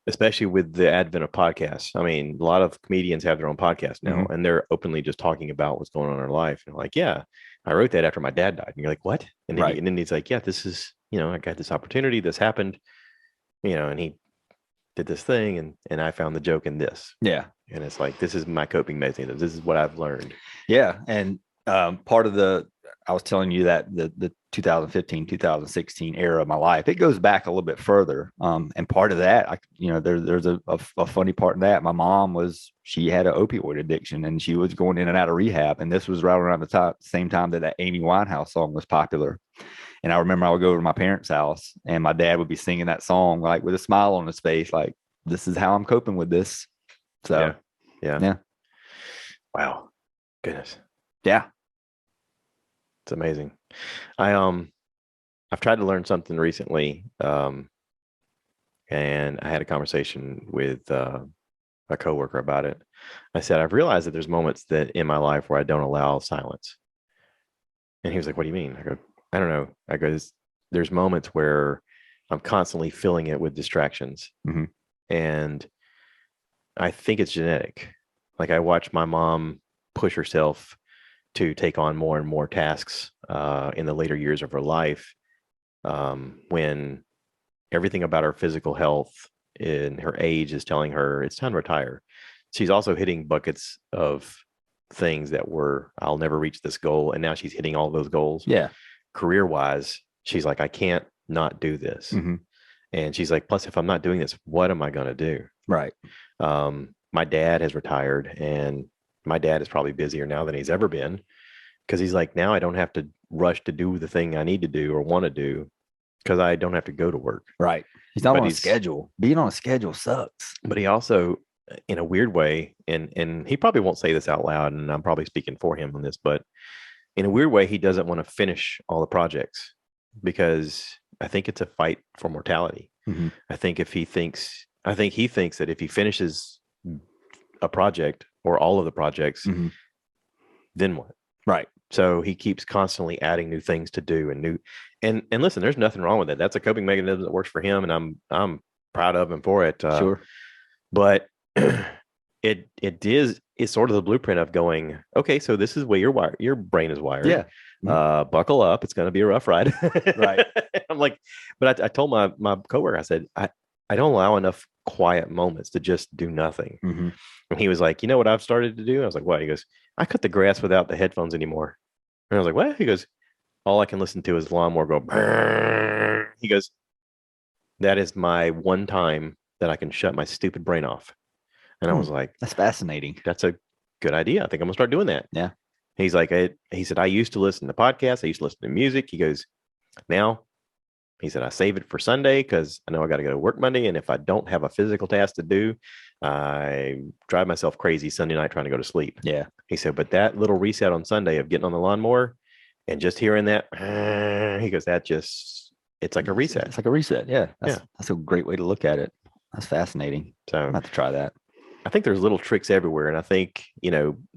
especially with the advent of podcasts. I mean, a lot of comedians have their own podcast now, and they're openly just talking about what's going on in their life. And like, yeah, I wrote that after my dad died. And you're like, what? And then, and then he's like, yeah, this is, I got this opportunity. This happened, and he did this thing, and I found the joke in this. Yeah. And it's like, this is my coping mechanism. This is what I've learned. Yeah. And part of the I was telling you that the 2015, 2016 era of my life, it goes back a little bit further. And part of that, there's a funny part in that. My mom she had an opioid addiction and she was going in and out of rehab. And this was right around the same time that Amy Winehouse song was popular. And I remember I would go over to my parents' house and my dad would be singing that song, like with a smile on his face, like, this is how I'm coping with this. So, yeah. Wow. Goodness. Yeah. It's amazing. I've tried to learn something recently. And I had a conversation with a coworker about it. I said, I've realized that there's moments that in my life where I don't allow silence. And he was like, what do you mean? I go, I don't know. I go, there's moments where I'm constantly filling it with distractions. Mm-hmm. And I think it's genetic. Like I watch my mom push herself to take on more and more tasks in the later years of her life, when everything about her physical health and her age is telling her it's time to retire. She's also hitting buckets of things that I'll never reach this goal. And now she's hitting all those goals. Yeah. Career wise, she's like, I can't not do this. Mm-hmm. And she's like, plus, if I'm not doing this, what am I going to do? Right. My dad has retired, and my dad is probably busier now than he's ever been, because he's like, now I don't have to rush to do the thing I need to do or want to do because I don't have to go to work. Right. He's not on a schedule. Being on a schedule sucks. But he also, in a weird way, and he probably won't say this out loud, and I'm probably speaking for him on this, but in a weird way, he doesn't want to finish all the projects because I think it's a fight for mortality. Mm-hmm. I think he thinks that if he finishes a project or all of the projects, mm-hmm. then what? Right. So he keeps constantly adding new things to do and listen, there's nothing wrong with it. That's a coping mechanism that works for him, and I'm proud of him for it. Sure. But it's sort of the blueprint of going, okay, so this is where your brain is wired. Yeah. Mm-hmm. Buckle up. It's going to be a rough ride. Right. I'm like, but I told my coworker, I said, I don't allow enough quiet moments to just do nothing. Mm-hmm. And he was like, you know what I've started to do? And I was like, what? He goes, I cut the grass without the headphones anymore. And I was like, what? He goes, all I can listen to is the lawnmower go. Brrr. He goes, that is my one time that I can shut my stupid brain off. And I was like, that's fascinating. That's a good idea. I think I'm gonna start doing that. Yeah. He's like, he said, I used to listen to podcasts. I used to listen to music. He goes, now, he said, I save it for Sunday because I know I got to go to work Monday. And if I don't have a physical task to do, I drive myself crazy Sunday night trying to go to sleep. Yeah. He said, but that little reset on Sunday of getting on the lawnmower and just hearing that, he goes, it's like a reset. It's like a reset. Yeah. That's a great way to look at it. That's fascinating. So I'm about to try that. I think there's little tricks everywhere. And I think,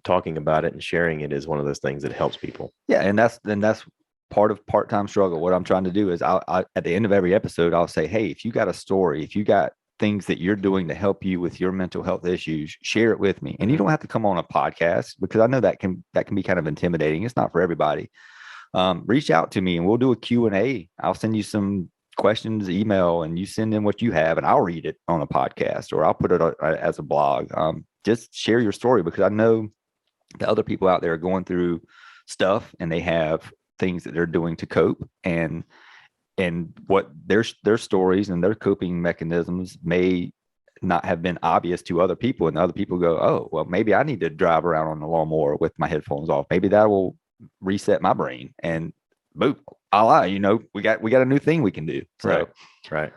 talking about it and sharing it is one of those things that helps people. Yeah. And that's part of part-time struggle. What I'm trying to do is I at the end of every episode, I'll say, hey, if you got a story, if you got things that you're doing to help you with your mental health issues, share it with me. And you don't have to come on a podcast, because I know that can be kind of intimidating. It's not for everybody. Reach out to me and we'll do a Q&A. I'll send you some questions, email, and you send in what you have and I'll read it on a podcast or I'll put it as a blog. Just share your story, because I know the other people out there are going through stuff and they have things that they're doing to cope, and what their stories and their coping mechanisms may not have been obvious to other people, and other people go, oh, well, maybe I need to drive around on the lawnmower with my headphones off. Maybe that will reset my brain, and boom, we got a new thing we can do. So right.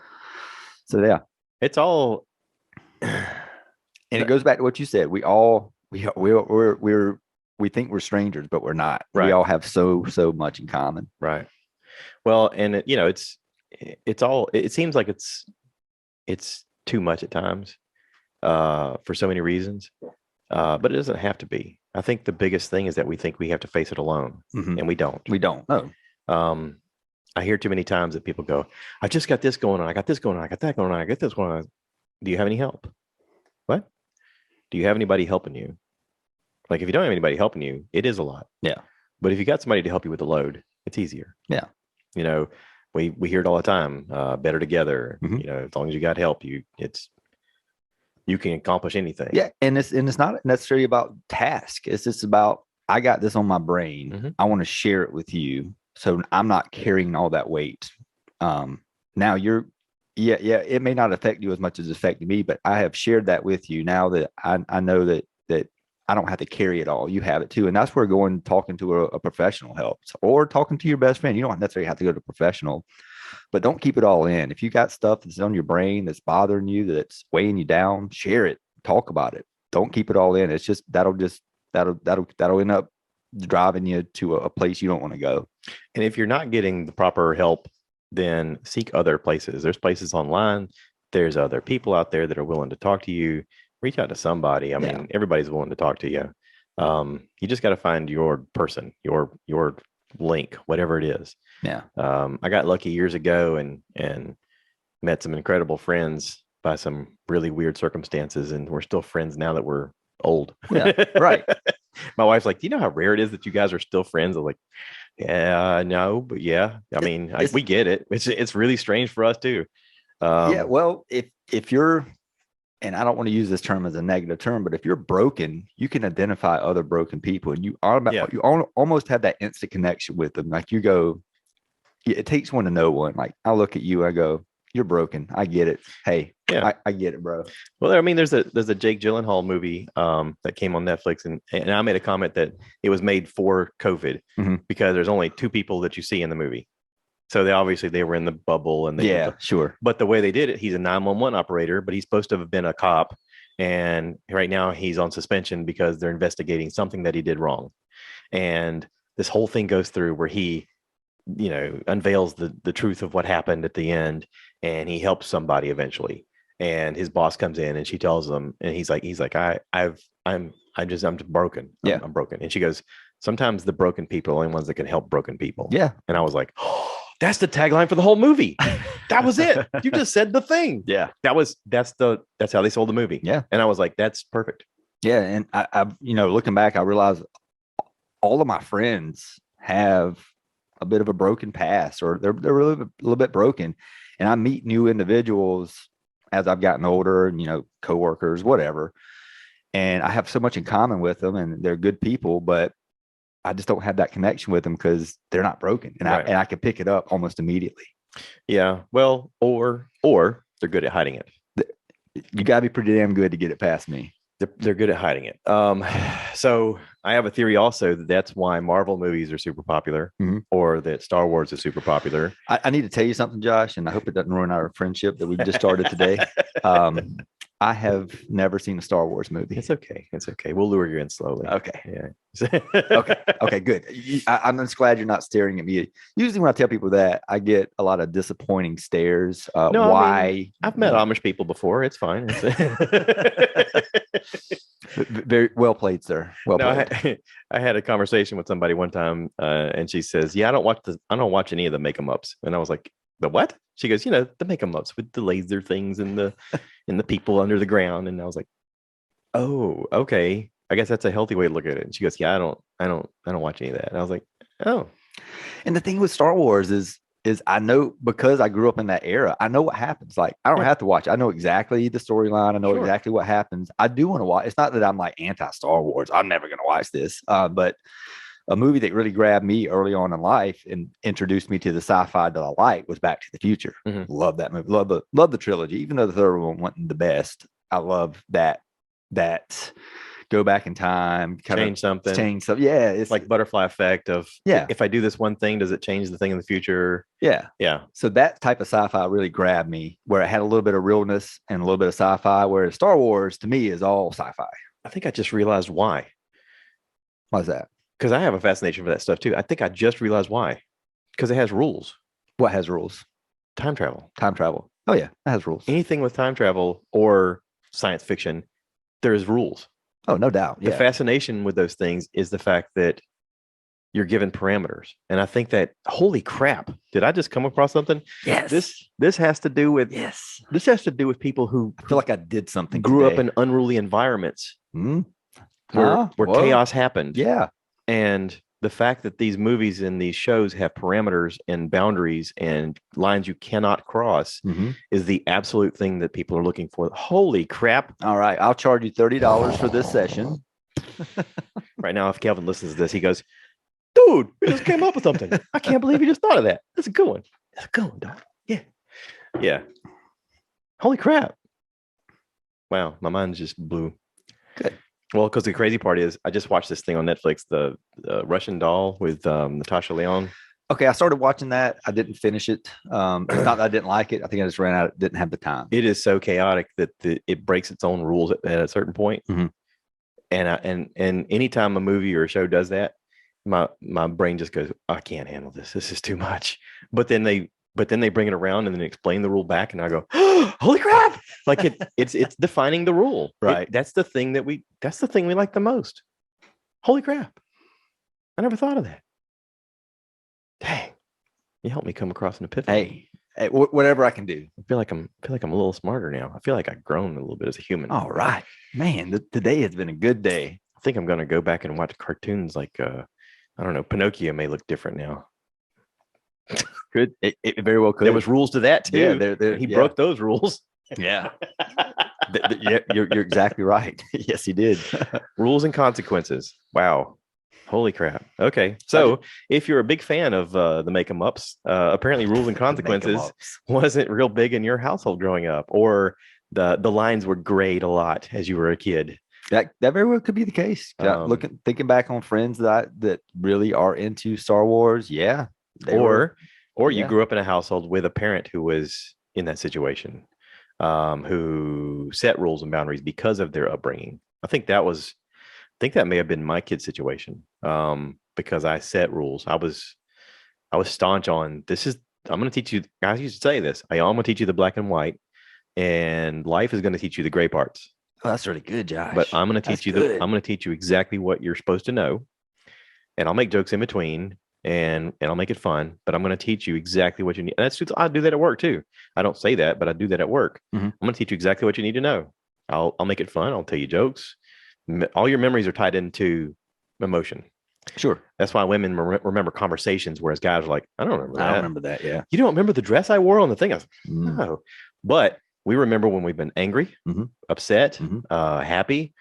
So yeah, it's all, and it goes back to what you said. We think we're strangers, but we're not. Right. We all have so much in common. Right. Well, and it seems like it's too much at times, for so many reasons. But it doesn't have to be. I think the biggest thing is that we think we have to face it alone, mm-hmm. and we don't. We don't. No. I hear too many times that people go, I just got this going on. I got this going on. I got that going on. I got this going on. Do you have any help? What? Do you have anybody helping you? Like, if you don't have anybody helping you, it is a lot. Yeah. But if you got somebody to help you with the load, it's easier. Yeah. We hear it all the time, better together. Mm-hmm. As long as you got help, you can accomplish anything. Yeah. And it's not necessarily about task. It's just about I got this on my brain. Mhm. I want to share it with you. So I'm not carrying all that weight. Now yeah, it may not affect you as much as it affected me, but I have shared that with you now that I know that I don't have to carry it all. You have it too. And that's where going talking to a professional helps, or talking to your best friend. You don't necessarily have to go to a professional, but don't keep it all in. If you got stuff that's on your brain that's bothering you, that's weighing you down, share it, talk about it. Don't keep it all in. It's just that'll end up driving you to a place you don't want to go. And if you're not getting the proper help, then seek other places. There's places online. There's other people out there that are willing to talk to you. Reach out to somebody. I mean, everybody's willing to talk to you. You just got to find your person, your link, whatever it is. Yeah. I got lucky years ago and met some incredible friends by some really weird circumstances, and we're still friends now that we're old. Yeah, right. My wife's like, do you know how rare it is that you guys are still friends? I'm like, yeah, no, but yeah. I mean, we get it. It's really strange for us too. Yeah. Well, if you're, and I don't want to use this term as a negative term, but if you're broken, you can identify other broken people, and you almost have that instant connection with them. Like you go, it takes one to know one. Like I look at you, I go, you're broken. I get it. Hey, yeah, I get it, bro. Well, I mean, there's a Jake Gyllenhaal movie that came on Netflix, and I made a comment that it was made for COVID because there's only two people that you see in the movie. So they were in the bubble, and sure. But the way they did it, he's a 911 operator, but he's supposed to have been a cop, and right now he's on suspension because they're investigating something that he did wrong. And this whole thing goes through where he, unveils the truth of what happened at the end, and he helps somebody eventually. And his boss comes in, and she tells him, and he's like, I'm just broken. I'm broken. And she goes, sometimes the broken people are the only ones that can help broken people. Yeah. And I was like, oh, that's the tagline for the whole movie. That was it. You just said the thing. Yeah. That's how they sold the movie. Yeah. And I was like, that's perfect. Yeah. And I looking back, I realized all of my friends have a bit of a broken past, or they're really a little bit broken. And I meet new individuals as I've gotten older, and, coworkers, whatever. And I have so much in common with them, and they're good people, but I just don't have that connection with them because they're not broken, and I can pick it up almost immediately. Yeah. Well, or they're good at hiding it. You gotta be pretty damn good to get it past me. They're good at hiding it. So I have a theory also that's why Marvel movies are super popular, or that Star Wars is super popular. I need to tell you something, Josh, and I hope it doesn't ruin our friendship that we just started today. I have never seen a Star Wars movie. It's okay. We'll lure you in slowly. Okay. Yeah. Okay, good. I'm just glad you're not staring at me. Usually when I tell people that, I get a lot of disappointing stares. No, why? I mean, I've met Amish people before. It's fine. Very well played, sir. Well played. I had a conversation with somebody one time, and she says, "Yeah, I don't watch any of the make-em-ups." And I was like, "The what?" She goes, "The make-em-ups with the laser things and the people under the ground." And I was like, "Oh, okay. I guess that's a healthy way to look at it." And she goes, "Yeah, I don't watch any of that." And I was like, "Oh." And the thing with Star Wars is I know, because I grew up in that era, I know what happens. Like I don't have to watch. I know exactly the storyline. I know exactly what happens. I do want to watch. It's not that I'm like anti-Star Wars. I'm never going to watch this. But a movie that really grabbed me early on in life and introduced me to the sci-fi that I like was Back to the Future. Love that movie. Love the trilogy, even though the third one wasn't the best. I love that go back in time, change something. Yeah. It's like butterfly effect of, if I do this one thing, does it change the thing in the future? Yeah. Yeah. So that type of sci-fi really grabbed me, where it had a little bit of realness and a little bit of sci-fi, whereas Star Wars to me is all sci-fi. I think I just realized why. Why is that? Because I have a fascination for that stuff too. I think I just realized why. Because it has rules. What has rules? Time travel. Oh yeah, it has rules. Anything with time travel or science fiction, there's rules. Oh, no doubt. The fascination with those things is the fact that you're given parameters. And I think that, holy crap, did I just come across something? Yes. This has to do with This has to do with people who I feel like I did something. Grew up in unruly environments where chaos happened. Yeah. And the fact that these movies and these shows have parameters and boundaries and lines you cannot cross is the absolute thing that people are looking for. Holy crap. All right. I'll charge you $30 for this session. Right now, if Kelvin listens to this, he goes, dude, we just came up with something. I can't believe you just thought of that. That's a good one. That's a good one, dog. Yeah. Yeah. Holy crap. Wow. My mind just blew. Good. Well, because the crazy part is I just watched this thing on Netflix, the Russian doll with Natasha Lyonne. Okay, I started watching that. I didn't finish it. It's not that I didn't like it. I think I just ran out. Didn't have the time. It is so chaotic that it breaks its own rules at a certain point. Mm-hmm. And anytime a movie or a show does that, my brain just goes, I can't handle this. This is too much. But then they bring it around and then explain the rule back, and I go, oh, holy crap! Like it's defining the rule. Right. That's the thing we like the most. Holy crap! I never thought of that. Dang, you helped me come across an epiphany. Hey, whatever I can do. I feel like I'm a little smarter now. I feel like I've grown a little bit as a human. All right, man. Today has been a good day. I think I'm going to go back and watch cartoons like I don't know. Pinocchio may look different now. Good. It very well could. There was rules to that too. Yeah, he broke those rules. Yeah. Yeah, you're exactly right. Yes, he did. Rules and consequences. Wow. Holy crap. Okay. So if you're a big fan of the Make 'em Ups, apparently rules and consequences wasn't real big in your household growing up, or the lines were grayed a lot as you were a kid. That very well could be the case. Thinking back on friends that really are into Star Wars. Yeah. Or you grew up in a household with a parent who was in that situation, who set rules and boundaries because of their upbringing. I think that may have been my kid's situation, because I set rules. I was staunch on I'm going to teach you. Guys used to say this. I'm going to teach you the black and white, and life is going to teach you the gray parts. Oh, that's really good, Josh. But I'm going to teach I'm going to teach you exactly what you're supposed to know, and I'll make jokes in between, and I'll make it fun. But I'm going to teach you exactly what you need. And I do that at work too. I don't say that, but I do that at work. Mm-hmm. I'm going to teach you exactly what you need to know. I'll make it fun. I'll tell you jokes. All your memories are tied into emotion. Sure. That's why women remember conversations, whereas guys are like, I don't remember that. I don't remember that. Yeah. You don't remember the dress I wore on the thing? I was like, no. But we remember when we've been angry, upset, happy,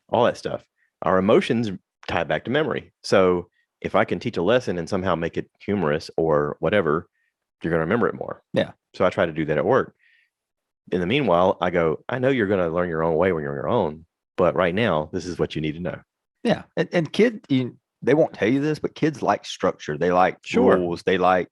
all that stuff. Our emotions tie back to memory. So if I can teach a lesson and somehow make it humorous or whatever, you're going to remember it more. Yeah. So I try to do that at work. In the meanwhile, I go, I know you're going to learn your own way when you're on your own, but right now, this is what you need to know. Yeah. And kids, they won't tell you this, but kids like structure. They like rules. They like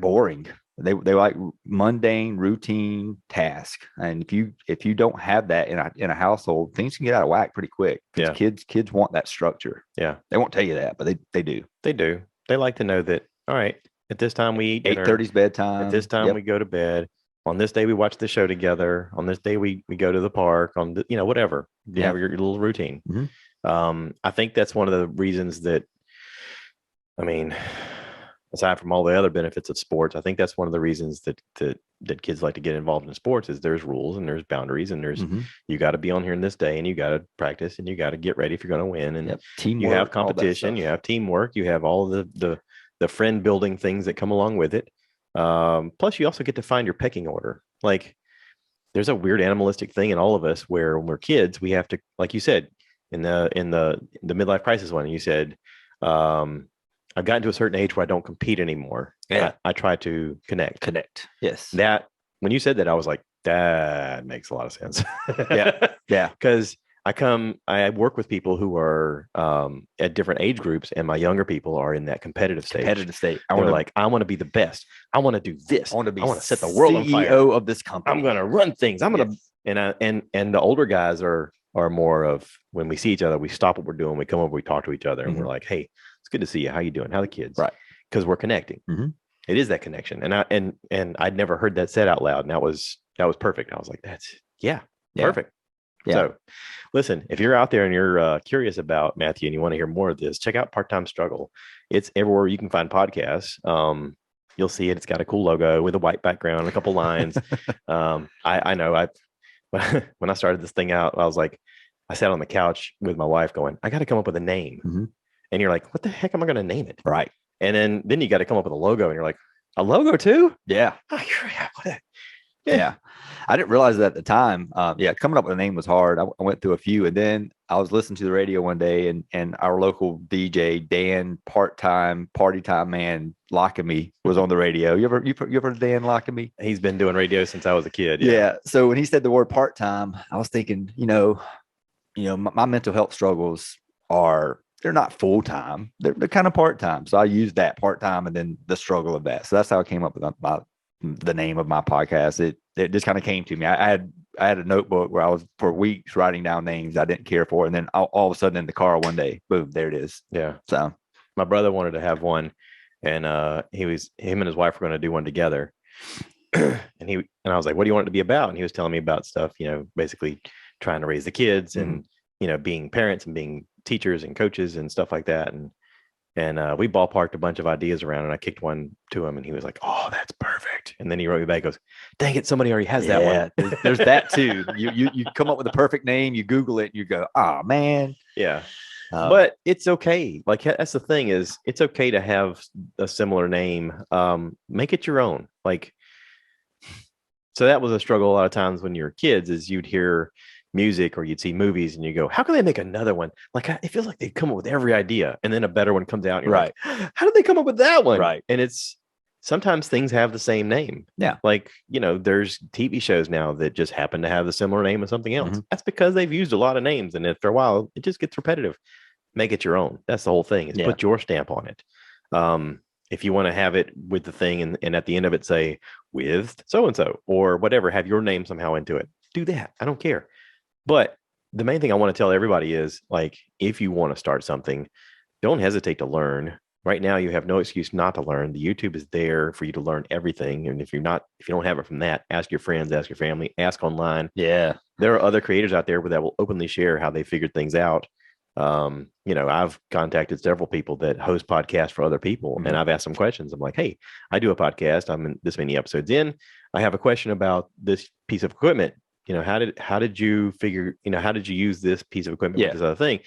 boring. They like mundane, routine task. And if you don't have that in a household, things can get out of whack pretty quick. Yeah. Kids want that structure. Yeah. They won't tell you that, but they do. They do. They like to know that, all right, at this time we eat 8:30's bedtime. At this time we go to bed. On this day we watch the show together. On this day we go to the park. On the, whatever. You have your little routine. Mm-hmm. I think that's one of the reasons that, aside from all the other benefits of sports, I think that's one of the reasons that kids like to get involved in sports is there's rules and there's boundaries and there's you got to be on here in this day and you got to practice and you got to get ready if you're going to win, and teamwork, you have competition, you have teamwork, you have all of the friend building things that come along with it. Plus you also get to find your pecking order. Like there's a weird animalistic thing in all of us where when we're kids, we have to, like you said, in the midlife crisis one, you said, I've gotten to a certain age where I don't compete anymore. Yeah. I try to connect. Yes. That when you said that, I was like, that makes a lot of sense. Yeah. Yeah. Because I work with people who are at different age groups, and my younger people are in that competitive stage. I want to be the best. I want to do this. I want to set the world on fire. CEO of this company. I'm going to run things. I'm going to, and the older guys are more of, when we see each other, we stop what we're doing. We come over, we talk to each other, and we're like, hey, it's good to see you. How you doing? How the kids? Right. Because we're connecting. Mm-hmm. It is that connection. And I'd never heard that said out loud. And that was perfect. I was like, that's perfect. Yeah. So listen, if you're out there and you're curious about Mathew and you want to hear more of this, check out Part-Time Struggle. It's everywhere you can find podcasts. You'll see it. It's got a cool logo with a white background, a couple lines. I know when I started this thing out, I was like, I sat on the couch with my wife going, I got to come up with a name. Mm-hmm. And you're like, what the heck am I going to name it? Right. And then you got to come up with a logo, and you're like, a logo too? Yeah. Oh, crap. Yeah. I didn't realize that at the time. Yeah, coming up with a name was hard. I went through a few, and then I was listening to the radio one day, and our local DJ Dan, part-time party time man Lockamy, was on the radio. You ever heard of Dan Lockamy? He's been doing radio since I was a kid. Yeah. So when he said the word part-time, I was thinking, my mental health struggles they're not full-time. They're kind of part-time. So I used that part-time and then the struggle of that. So that's how I came up with the name of my podcast. It just kind of came to me. I had a notebook where I was for weeks writing down names I didn't care for. And then all of a sudden in the car one day, boom, there it is. Yeah. So my brother wanted to have one, and him and his wife were going to do one together. and I was like, what do you want it to be about? And he was telling me about stuff, basically trying to raise the kids and, being parents and being teachers and coaches and stuff like that. And we ballparked a bunch of ideas around, and I kicked one to him, and he was like, "Oh, that's perfect." And then he wrote me back, goes, "Dang it, somebody already has that one." There's that too. You come up with a perfect name, you Google it, and you go, "Oh man." Yeah. But it's okay. Like, that's the thing, is it's okay to have a similar name. Make it your own. Like, so that was a struggle a lot of times when you were kids, is you'd hear music or you'd see movies and you go, how can they make another one? Like, it feels like they come up with every idea, and then a better one comes out. And you're right. Like, how did they come up with that one? Right. And it's sometimes things have the same name. Yeah. Like, there's TV shows now that just happen to have the similar name of something else. Mm-hmm. That's because they've used a lot of names, and after a while it just gets repetitive. Make it your own. That's the whole thing, is put your stamp on it. If you want to have it with the thing and at the end of it say with so-and-so or whatever, have your name somehow into it, do that. I don't care. But the main thing I want to tell everybody is, like, if you want to start something, don't hesitate to learn. Right now, you have no excuse not to learn. The YouTube is there for you to learn everything. And if you don't have it from that, ask your friends, ask your family, ask online. Yeah. There are other creators out there that will openly share how they figured things out. I've contacted several people that host podcasts for other people, and I've asked them questions. I'm like, hey, I do a podcast. I'm in this many episodes in. I have a question about this piece of equipment. How did you figure, how did you use this piece of equipment with this other thing?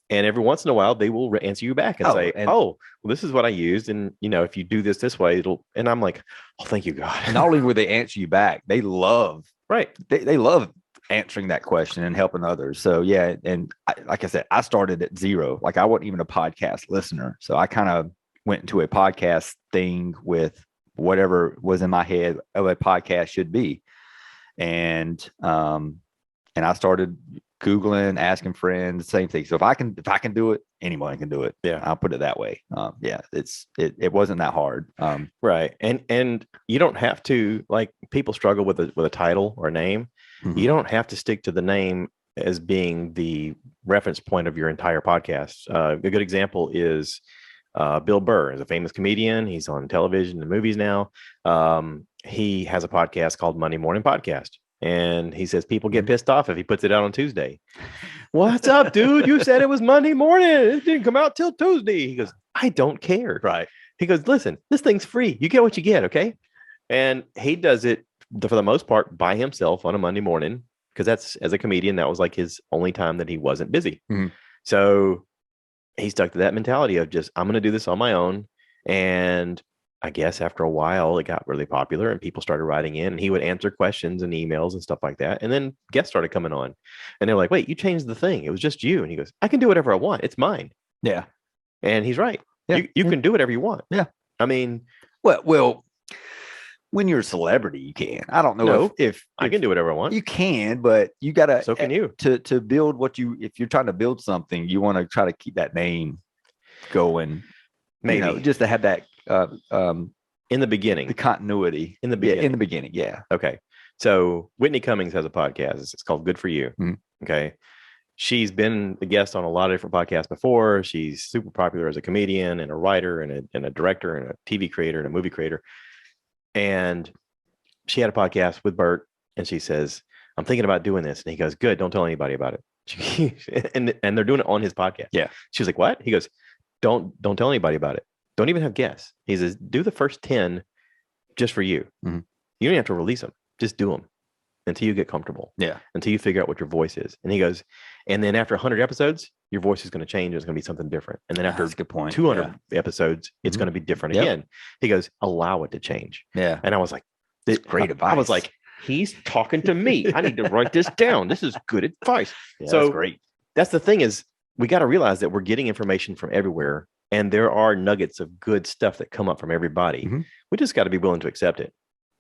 And every once in a while, they will answer you back and say, well, this is what I used. And, if you do this way, and I'm like, oh, thank you, God. And not only will they answer you back, they love, right. They love answering that question and helping others. So, yeah. And like I said, I started at zero. Like, I wasn't even a podcast listener. So I kind of went into a podcast thing with whatever was in my head of a podcast should be. And I started Googling, asking friends, same thing. So if I can do it, anyone can do it. Yeah. I'll put it that way. It wasn't that hard. Right. And you don't have to, like, people struggle with a title or a name. Mm-hmm. You don't have to stick to the name as being the reference point of your entire podcast. A good example is Bill Burr is a famous comedian. He's on television and movies now. He has a podcast called Monday Morning Podcast. And he says people get pissed off if he puts it out on Tuesday. What's up, dude? You said it was Monday morning. It didn't come out till Tuesday. He goes, I don't care. Right. He goes, listen, this thing's free. You get what you get. Okay. And he does it for the most part by himself on a Monday morning, because that's, as a comedian, that was like his only time that he wasn't busy. Mm-hmm. So he stuck to that mentality of just, I'm going to do this on my own. And I guess after a while, it got really popular and people started writing in, and he would answer questions and emails and stuff like that. And then guests started coming on, and they're like, wait, you changed the thing. It was just you. And he goes, I can do whatever I want. It's mine. Yeah. And he's right. Yeah. You can do whatever you want. Yeah. I mean, well, when you're a celebrity, you can. I don't know if I can do whatever I want. You can, but you gotta. So can you. To build if you're trying to build something, you want to try to keep that name going. Maybe just to have that in the beginning, the continuity in the beginning. In the beginning, yeah. Okay, so Whitney Cummings has a podcast. It's called Good for You. Mm-hmm. Okay, she's been a guest on a lot of different podcasts before. She's super popular as a comedian and a writer and a director and a TV creator and a movie creator. And she had a podcast with Bert, and she says, "I'm thinking about doing this." And he goes, "Good, don't tell anybody about it." and they're doing it on his podcast. Yeah. She was like, "What?" He goes, Don't tell anybody about it. Don't even have guests. He says, do the first 10 just for you. Mm-hmm. You don't have to release them. Just do them until you get comfortable. Yeah. Until you figure out what your voice is. And he goes, and then after 100 episodes, your voice is going to change. It's going to be something different. And then after 200 episodes, it's going to be different again. He goes, allow it to change. Yeah. And I was like, that's great advice. I was like, he's talking to me. I need to write this down. This is good advice. Yeah, So that's great. That's the thing is we got to realize that we're getting information from everywhere, and there are nuggets of good stuff that come up from everybody. Mhm. We just got to be willing to accept it.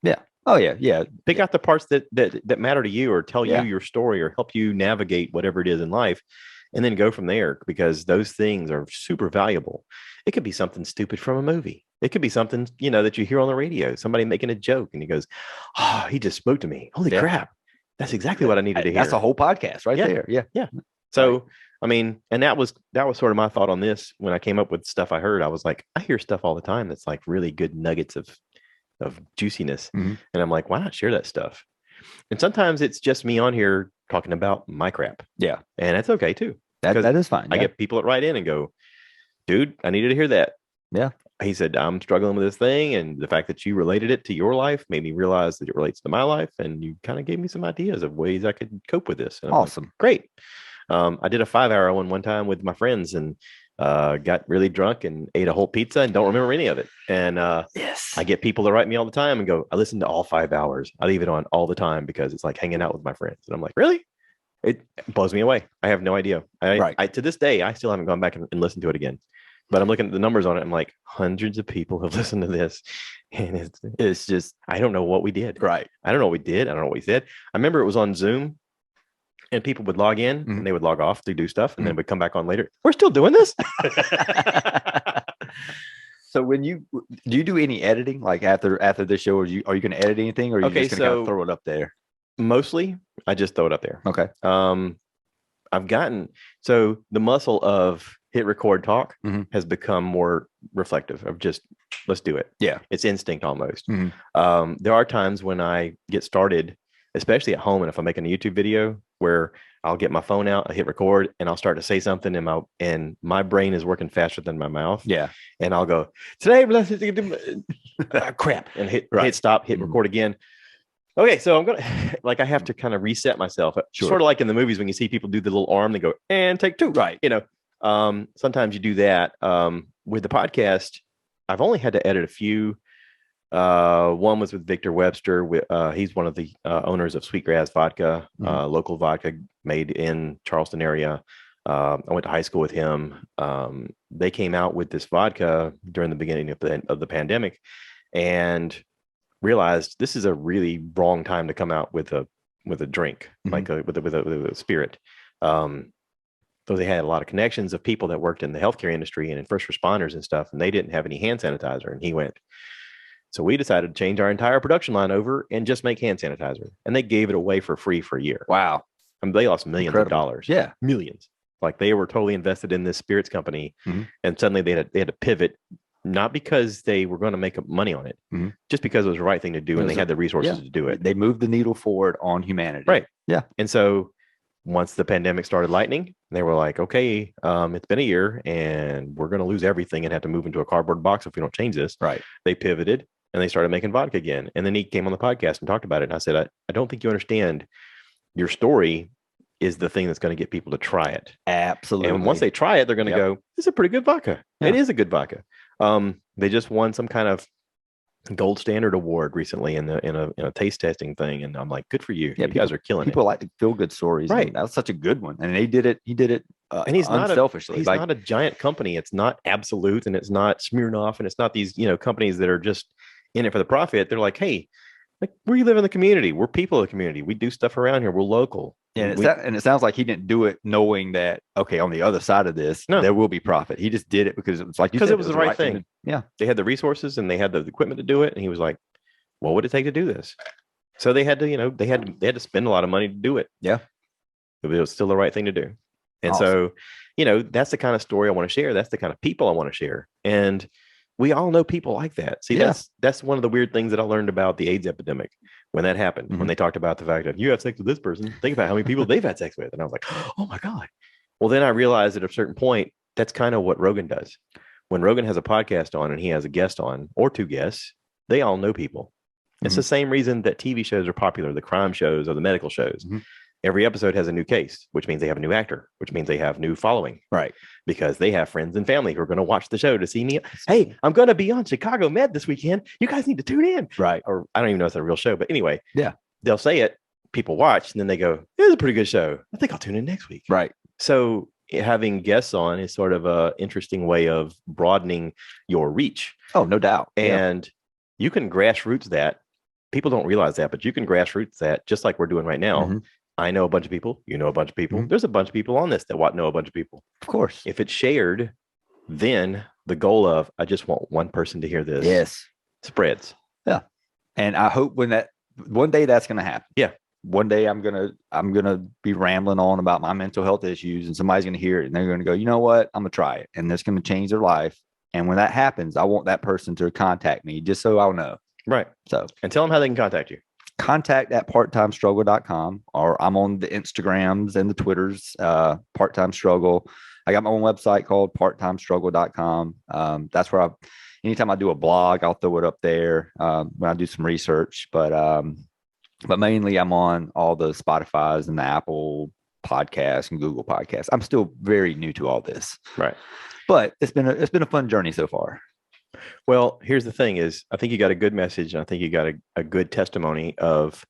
Yeah. Oh yeah. Yeah. Pick out the parts that matter to you, or tell Yeah. you your story, or help you navigate whatever it is in life, and then go from there, because those things are super valuable. It could be something stupid from a movie. It could be something, that you hear on the radio, somebody making a joke, and he goes, "Oh, he just spoke to me. Holy Yeah. crap. That's exactly what I needed to hear." That's a whole podcast right Yeah. there. Yeah. So, I mean, and that was sort of my thought on this when I came up with stuff I heard. I was like, I hear stuff all the time that's like really good nuggets of juiciness. Mhm. And I'm like, why not share that stuff? And sometimes it's just me on here talking about my crap. Yeah. And that's okay too. That is fine. I Yeah. get people that write in and go, dude, I needed to hear that. Yeah. He said, I'm struggling with this thing. And the fact that you related it to your life made me realize that it relates to my life. And you kind of gave me some ideas of ways I could cope with this. And I'm like, Awesome. great. I did a 5-hour one time with my friends, and got really drunk and ate a whole pizza and don't remember any of it. And Yes. I get people to write me all the time and go, I listen to all 5 hours. I leave it on all the time because it's like hanging out with my friends. And I'm like, really? It blows me away. I have no idea. I to this day, I still haven't gone back and listened to it again. But I'm looking at the numbers on it. I'm like, hundreds of people have listened to this. And it's just, I don't know what we did. Right. I don't know what we did. I don't know what we said. I remember it was on Zoom, and people would log in Mhm. and they would log off to do stuff, and then would come back on later. We're still doing this. So do you do any editing like after this show? Are you going to edit anything, or are you Okay, just going to kind of so- throw it up there? Mostly, I just throw it up there. Okay. I've gotten, so the muscle of hit record talk Mhm. has become more reflective of just, let's do it. Yeah. It's instinct almost. Mhm. There are times when I get started, especially at home, and if I'm making a YouTube video, where I'll get my phone out, I hit record, and I'll start to say something, and my brain is working faster than my mouth. Yeah. And I'll go, today, crap, and hit stop, hit Mhm. record again. Okay, so I'm gonna I have to kind of reset myself. Sure. Sort of like in the movies when you see people do the little arm, they go and take two. Right. Sometimes you do that. With the podcast, I've only had to edit a few. One was with Victor Webster. He's one of the owners of Sweetgrass Vodka, local vodka made in Charleston area. I went to high school with him. They came out with this vodka during the beginning of the pandemic, and realized this is a really wrong time to come out with a drink, Mhm. with a spirit. So they had a lot of connections of people that worked in the healthcare industry and in first responders and stuff, and they didn't have any hand sanitizer. And he went, so we decided to change our entire production line over and just make hand sanitizer. And they gave it away for free for a year. Wow. I mean, they lost millions Incredible. of dollars. Yeah. Millions. Like they were totally invested in this spirits company. Mhm. And suddenly they had to pivot, not because they were going to make money on it, Mhm. just because it was the right thing to do. And they had the resources to do it. They moved the needle forward on humanity. Right. Yeah. And so once the pandemic started lightning, they were like, okay, it's been a year and we're going to lose everything and have to move into a cardboard box if we don't change this. Right. They pivoted and they started making vodka again. And then he came on the podcast and talked about it. And I said, I don't think you understand. Your story is the thing that's going to get people to try it. Absolutely. And once they try it, they're going to go, this is a pretty good vodka. Yeah. It is a good vodka. They just won some kind of gold standard award recently in a taste testing thing. And I'm like, good for you. Yeah, You guys are killing people it. like to feel good stories. Right. And that was such a good one. And he did it. And he's not unselfishly. He's not a giant company. It's not Absolute, and it's not Smirnoff, and it's not these, companies that are just in it for the profit. They're like, hey, like we live in the community. We're people of the community. We do stuff around here. We're local. And it sounds like he didn't do it knowing that, okay, on the other side of this, No. there will be profit. He just did it because it was like, Because it was the right thing. Yeah. They had the resources and they had the equipment to do it. And he was like, what would it take to do this? So they had to, they had to spend a lot of money to do it. Yeah. But it was still the right thing to do. And Awesome. so, that's the kind of story I want to share. That's the kind of people I want to share. And we all know people like that. See, Yeah. that's one of the weird things that I learned about the AIDS epidemic when that happened, Mhm. when they talked about the fact that you have sex with this person, think about how many people they've had sex with. And I was like, oh my God. Well, then I realized at a certain point, that's kind of what Rogan does. When Rogan has a podcast on and he has a guest on or two guests, they all know people. It's Mhm. the same reason that TV shows are popular, the crime shows or the medical shows. Mhm. Every episode has a new case, which means they have a new actor, which means they have new following. Right. Because they have friends and family who are going to watch the show to see me. Hey, I'm going to be on Chicago Med this weekend. You guys need to tune in. Right. Or I don't even know if it's a real show, but anyway. Yeah. they'll say it, people watch, and then they go, it was a pretty good show. I think I'll tune in next week. Right. So having guests on is sort of a interesting way of broadening your reach. Oh, no doubt. And you can grassroots that. People don't realize that, but you can grassroots that just like we're doing right now. Mm-hmm. I know a bunch of people. You know a bunch of people. Mm-hmm. There's a bunch of people on this that know a bunch of people. Of course. If it's shared, then the goal of I just want one person to hear this spreads. Yeah. And I hope one day that's going to happen. Yeah. One day I'm gonna be rambling on about my mental health issues, and somebody's gonna hear it and they're gonna go, you know what? I'm gonna try it, and it's gonna change their life. And when that happens, I want that person to contact me just so I'll know. Right. So, and tell them how they can contact you. Contact@parttimestruggle.com, or I'm on the Instagrams and the Twitters, Part-Time Struggle. I got my own website called parttimestruggle.com. That's where anytime I do a blog, I'll throw it up there when I do some research. But mainly I'm on all the Spotify's and the Apple podcasts and Google podcasts. I'm still very new to all this. Right. But it's been a fun journey so far. Well, here's the thing is I think you got a good message. And I think you got a good testimony of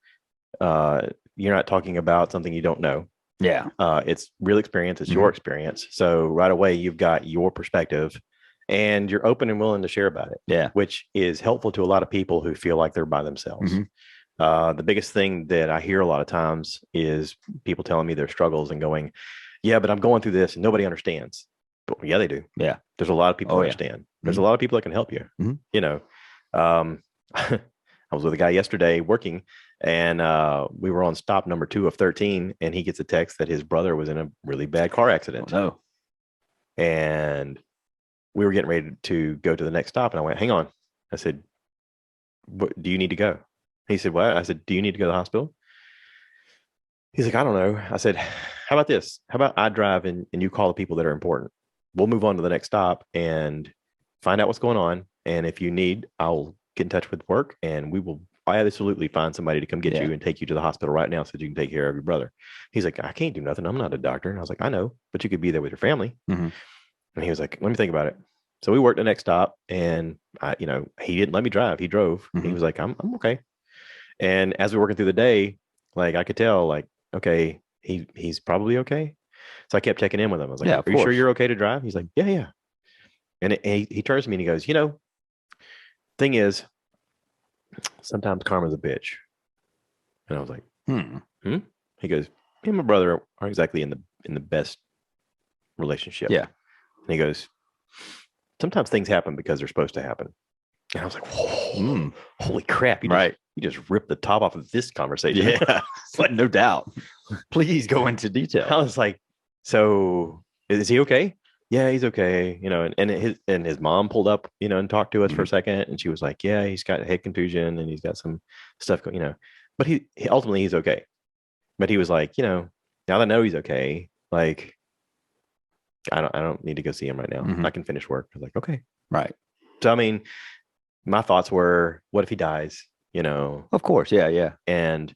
you're not talking about something you don't know. Yeah. It's real experience. It's your experience. So right away, you've got your perspective and you're open and willing to share about it. Yeah. Which is helpful to a lot of people who feel like they're by themselves. Mm-hmm. The biggest thing that I hear a lot of times is people telling me their struggles and going, yeah, but I'm going through this and nobody understands. But yeah, they do. Yeah. There's a lot of people who understand. There's a lot of people that can help you. You know, I was with a guy yesterday working and we were on stop number 2 of 13 and he gets a text that his brother was in a really bad car accident. Oh, no. And we were getting ready to go to the next stop. And I went, hang on. I said, do you need to go? He said, what? I said, do you need to go to the hospital? He's like, I don't know. I said, how about this? How about I drive and you call the people that are important? We'll move on to the next stop and find out what's going on. And if you need, I'll get in touch with work and I absolutely find somebody to come get you and take you to the hospital right now so that you can take care of your brother. He's like, I can't do nothing. I'm not a doctor. And I was like, I know, but you could be there with your family. And he was like, let me think about it. So we worked the next stop and he didn't let me drive. He drove. He was like, I'm okay. And as we were working through the day, like I could tell, like, okay, he's probably okay. So I kept checking in with him. I was like, are you sure you're okay to drive? He's like, yeah. And he turns to me and he goes, thing is, sometimes karma's a bitch. And I was like, He goes, me and my brother aren't exactly in the best relationship. Yeah. And he goes, sometimes things happen because they're supposed to happen. And I was like, whoa, holy crap. You just ripped the top off of this conversation. Yeah. No doubt. Please go into detail. I was like, so is he okay? Yeah, he's okay. And his mom pulled up, and talked to us for a second. And she was like, yeah, he's got head contusion and he's got some stuff going, but he ultimately he's okay. But he was like, now that I know he's okay, like, I don't need to go see him right now. I can finish work. I was like, okay. Right. So, I mean, my thoughts were, what if he dies? Of course. Yeah. And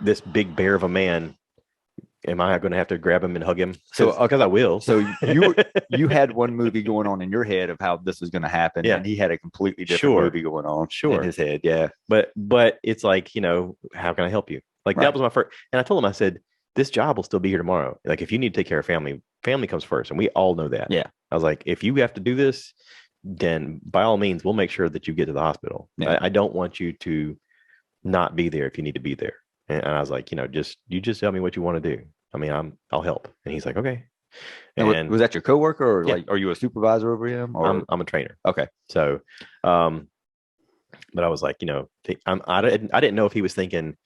this big bear of a man, am I going to have to grab him and hug him? So, because I will. So you had one movie going on in your head of how this was going to happen. Yeah. And he had a completely different movie going on in his head. Yeah. But it's like, how can I help you? Like that was my first. And I told him, I said, this job will still be here tomorrow. Like if you need to take care of family comes first. And we all know that. Yeah. I was like, if you have to do this, then by all means, we'll make sure that you get to the hospital. Yeah. I don't want you to not be there if you need to be there. And I was like, just tell me what you want to do. I mean, I'll help. And he's like, okay. And was that your coworker or like, are you a supervisor over him? Or? I'm a trainer. Okay. So, but I was like, I didn't know if he was thinking,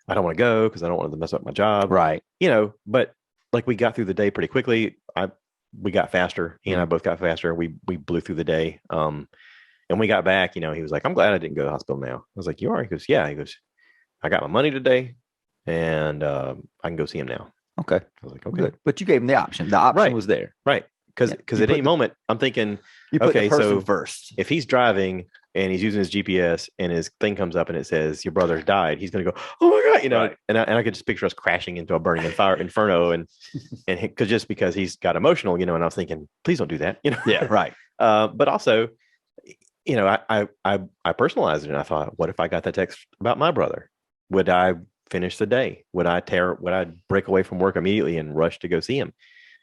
I don't want to go because I don't want to mess up my job. Right. But like we got through the day pretty quickly. We got faster. He and I both got faster. We blew through the day. And we got back, he was like, I'm glad I didn't go to the hospital now. I was like, you are? He goes, yeah. He goes, I got my money today and I can go see him now. Okay. I was like, okay. Good. But you gave him the option. The option was there. Right. Because at any moment I'm thinking, okay, so first, if he's driving and he's using his GPS and his thing comes up and it says your brother died, he's going to go, oh my God, right. and I could just picture us crashing into a burning inferno and because he's got emotional, and I was thinking, please don't do that, Yeah, right. But also, I personalized it and I thought, what if I got that text about my brother? would I finish the day? Would I break away from work immediately and rush to go see him?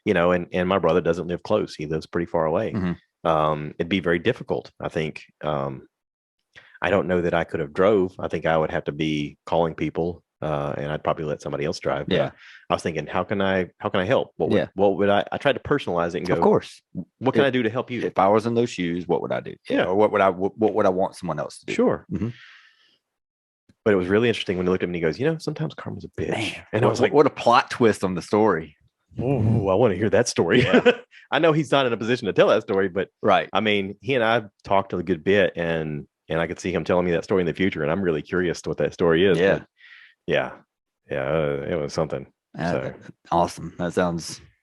And my brother doesn't live close. He lives pretty far away. It'd be very difficult. I think, I don't know that I could have drove. I think I would have to be calling people, and I'd probably let somebody else drive. But I was thinking, how can I help? What would I tried to personalize it and go, of course, what can I do to help you? If I was in those shoes, what would I do? Or what would I want someone else to do? Sure. But it was really interesting when he looked at me and he goes, sometimes karma's a bitch. Man, and I was like, what a plot twist on the story. Oh, I want to hear that story. I know he's not in a position to tell that story, but I mean, he and I talked a good bit, and I could see him telling me that story in the future, and I'm really curious to what that story is. It was something. Awesome. That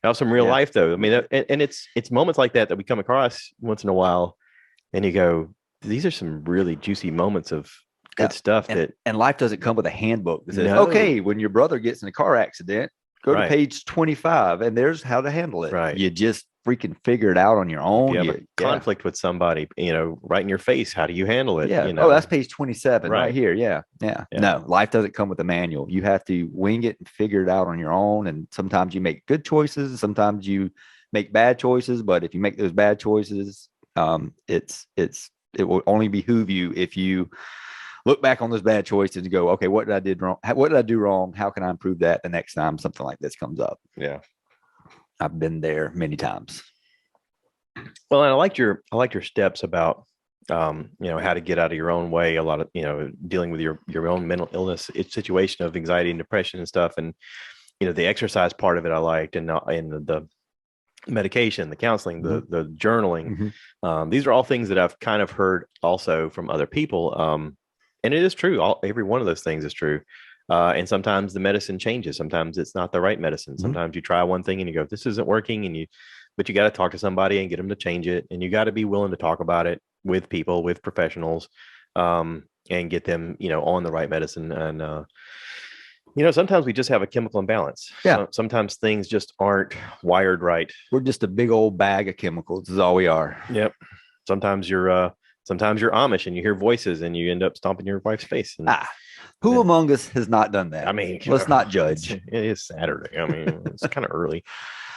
was some real life, though. I mean, and it's moments like that we come across once in a while, and you go, these are some really juicy moments of good stuff. And life doesn't come with a handbook that says, okay, when your brother gets in a car accident, go to page 25 and there's how to handle it. Right. You just freaking figure it out on your own. You have a conflict with somebody, right in your face. How do you handle it? Yeah. Oh, that's page 27 right here. Yeah. No, life doesn't come with a manual. You have to wing it and figure it out on your own. And sometimes you make good choices. Sometimes you make bad choices. But if you make those bad choices, it will only behoove you if you look back on those bad choices and go, okay, what did I do wrong? What did I do wrong? How can I improve that the next time something like this comes up? Yeah. I've been there many times. Well, and I liked your steps about, how to get out of your own way. A lot of, dealing with your own mental illness situation of anxiety and depression and stuff. And, the exercise part of it I liked, and the medication, the counseling, the journaling. These are all things that I've kind of heard also from other people. And it is true. Every one of those things is true. And sometimes the medicine changes. Sometimes it's not the right medicine. Sometimes you try one thing and you go, this isn't working. But you got to talk to somebody and get them to change it. And you got to be willing to talk about it with people, with professionals, and get them, on the right medicine. And, sometimes we just have a chemical imbalance. Yeah. Sometimes things just aren't wired right. We're just a big old bag of chemicals is all we are. Yep. Sometimes you're Amish and you hear voices and you end up stomping your wife's face. Who among us has not done that? I mean, let's not judge. It is Saturday. I mean, it's kind of early.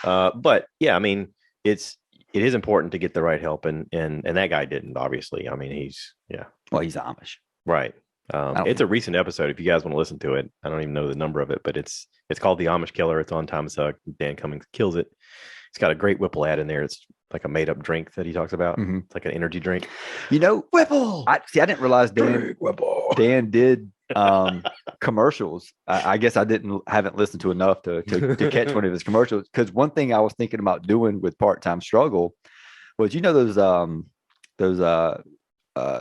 But yeah, I mean, it is important to get the right help. And that guy didn't, obviously. I mean, he's Amish. Right. It's a recent episode. If you guys want to listen to it, I don't even know the number of it, but it's called The Amish Killer. It's on Thomas Huck. Dan Cummings kills it. It's got a great Whipple ad in there. It's like a made up drink that he talks about. It's like an energy drink. Whipple. I didn't realize Dan did commercials. I guess I haven't listened to enough to catch one of his commercials. Because one thing I was thinking about doing with Part-Time Struggle was, those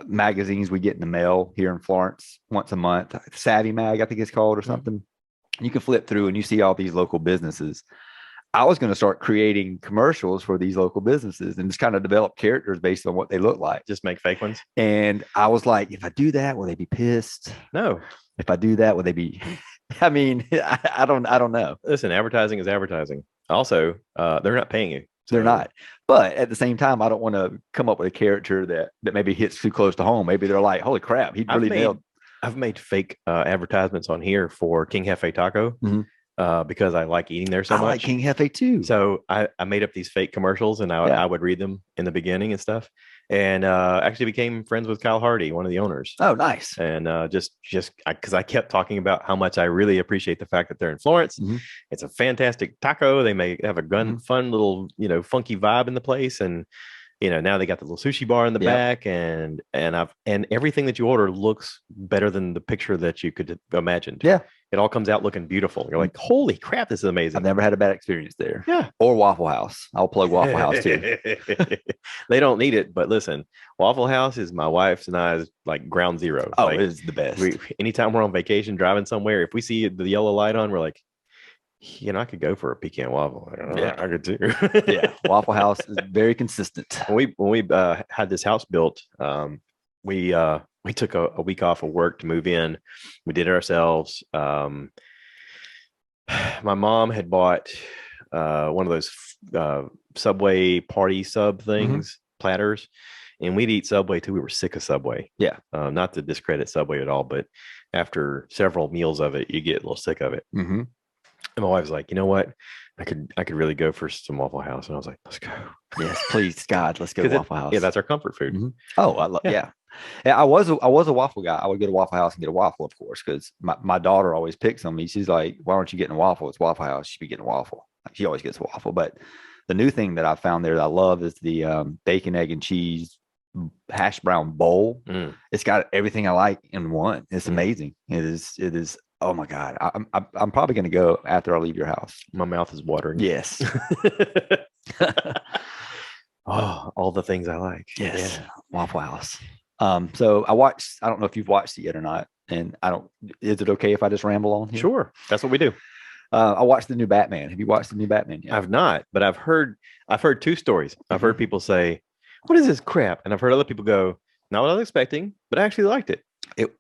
magazines we get in the mail here in Florence once a month, Savvy Mag, I think it's called, or something. You can flip through and you see all these local businesses. I was going to start creating commercials for these local businesses and just kind of develop characters based on what they look like. Just make fake ones. And I was like, if I do that, will they be pissed? No. If I do that, will they be? I mean, I don't know. Listen, advertising is advertising. Also, they're not paying you. So. They're not. But at the same time, I don't want to come up with a character that maybe hits too close to home. Maybe they're like, holy crap, he really nailed. I've made fake advertisements on here for King Hefe Taco. Because I like eating there so much. I like King Hefe too. So I made up these fake commercials and I would read them in the beginning and stuff. And actually became friends with Kyle Hardy, one of the owners. Oh, nice. And just because I kept talking about how much I really appreciate the fact that they're in Florence. It's a fantastic taco. They may have a fun little, funky vibe in the place. And, now they got the little sushi bar in the back and everything that you order looks better than the picture that you could imagine. Yeah. It all comes out looking beautiful. You're like, holy crap, this is amazing. I've never had a bad experience there. Yeah. Or Waffle House. I'll plug Waffle House too. They don't need it, but listen, Waffle House is my wife's and I's like ground zero. Oh, like, it is the best. Anytime we're on vacation driving somewhere, if we see the yellow light on, we're like, I could go for a pecan waffle. I could too. Yeah. Waffle House is very consistent. When we had this house built, we took a week off of work to move in. We did it ourselves. My mom had bought one of those Subway party sub things, platters. and we'd eat Subway till we were sick of Subway. Yeah. Not to discredit Subway at all, but after several meals of it, you get a little sick of it. Mm-hmm. And my wife was like, you know what? I could really go for some Waffle House. And I was like, let's go. Yes, please, God, let's go to Waffle House. Yeah, that's our comfort food. Mm-hmm. Oh, I love. Yeah. I was a waffle guy. I would go to Waffle House and get a waffle, of course, because my daughter always picks on me. She's like, "Why aren't you getting a waffle? It's Waffle House. You should be getting a waffle." She always gets a waffle. But the new thing that I found there that I love is the bacon, egg, and cheese hash brown bowl. It's got everything I like in one. It's amazing. It is. Oh my God. I'm probably going to go after I leave your house. My mouth is watering. Yes. Oh, all the things I like. Yes. Yeah. Waffle House. So I don't know if you've watched it yet or not. And is it okay if I just ramble on here? Sure. That's what we do. I watched the new Batman. Have you watched the new Batman yet? I've not, but I've heard two stories. I've heard people say, "What is this crap?" And I've heard other people go, "Not what I was expecting, but I actually liked it."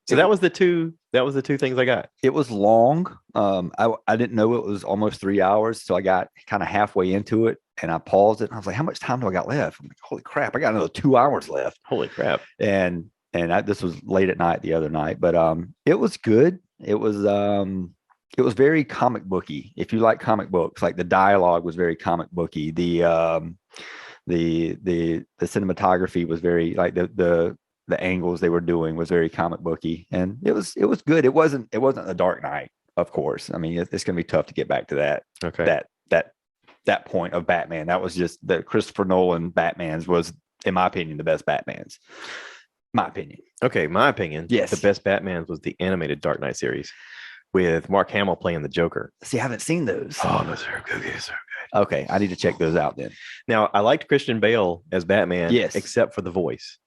That was the two things I got. It was long. I didn't know it was almost 3 hours, so I got kind of halfway into it and I paused it. And I was like, "How much time do I got left?" I'm like, "Holy crap! I got another 2 hours left." Holy crap! And this was late at night the other night, but it was good. It was very comic booky. If you like comic books, like the dialogue was very comic booky. The cinematography was very like the angles they were doing was very comic booky, and it was good. It wasn't a Dark Knight, of course. I mean, it's going to be tough to get back to that. Okay. That point of Batman. That was just the Christopher Nolan Batman's was, in my opinion, the best Batman's. My opinion. Okay, my opinion. Yes. The best Batman's was the animated Dark Knight series with Mark Hamill playing the Joker. See, I haven't seen those. Oh, those are good. Those are good. Okay, I need to check those out then. Now, I liked Christian Bale as Batman, yes, except for the voice.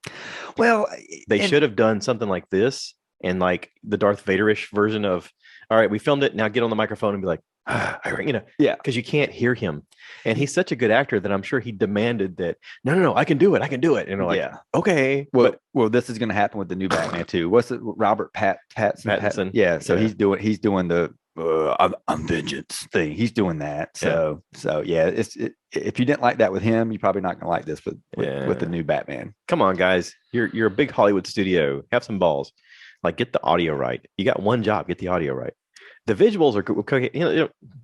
Well, they should have done something like this and like the Darth Vader-ish version of, all right, we filmed it. Now get on the microphone and be like, yeah, because you can't hear him. And he's such a good actor that I'm sure he demanded that, no, I can do it. And they're like, yeah, okay. Well, this is going to happen with the new Batman too. What's it? Robert Pattinson. Yeah. So he's doing the I'm vengeance thing. He's doing that. So yeah, if you didn't like that with him, you're probably not going to like this with the new Batman. Come on, guys. You're a big Hollywood studio. Have some balls. Like, get the audio right. You got one job. Get the audio right. The visuals are cool.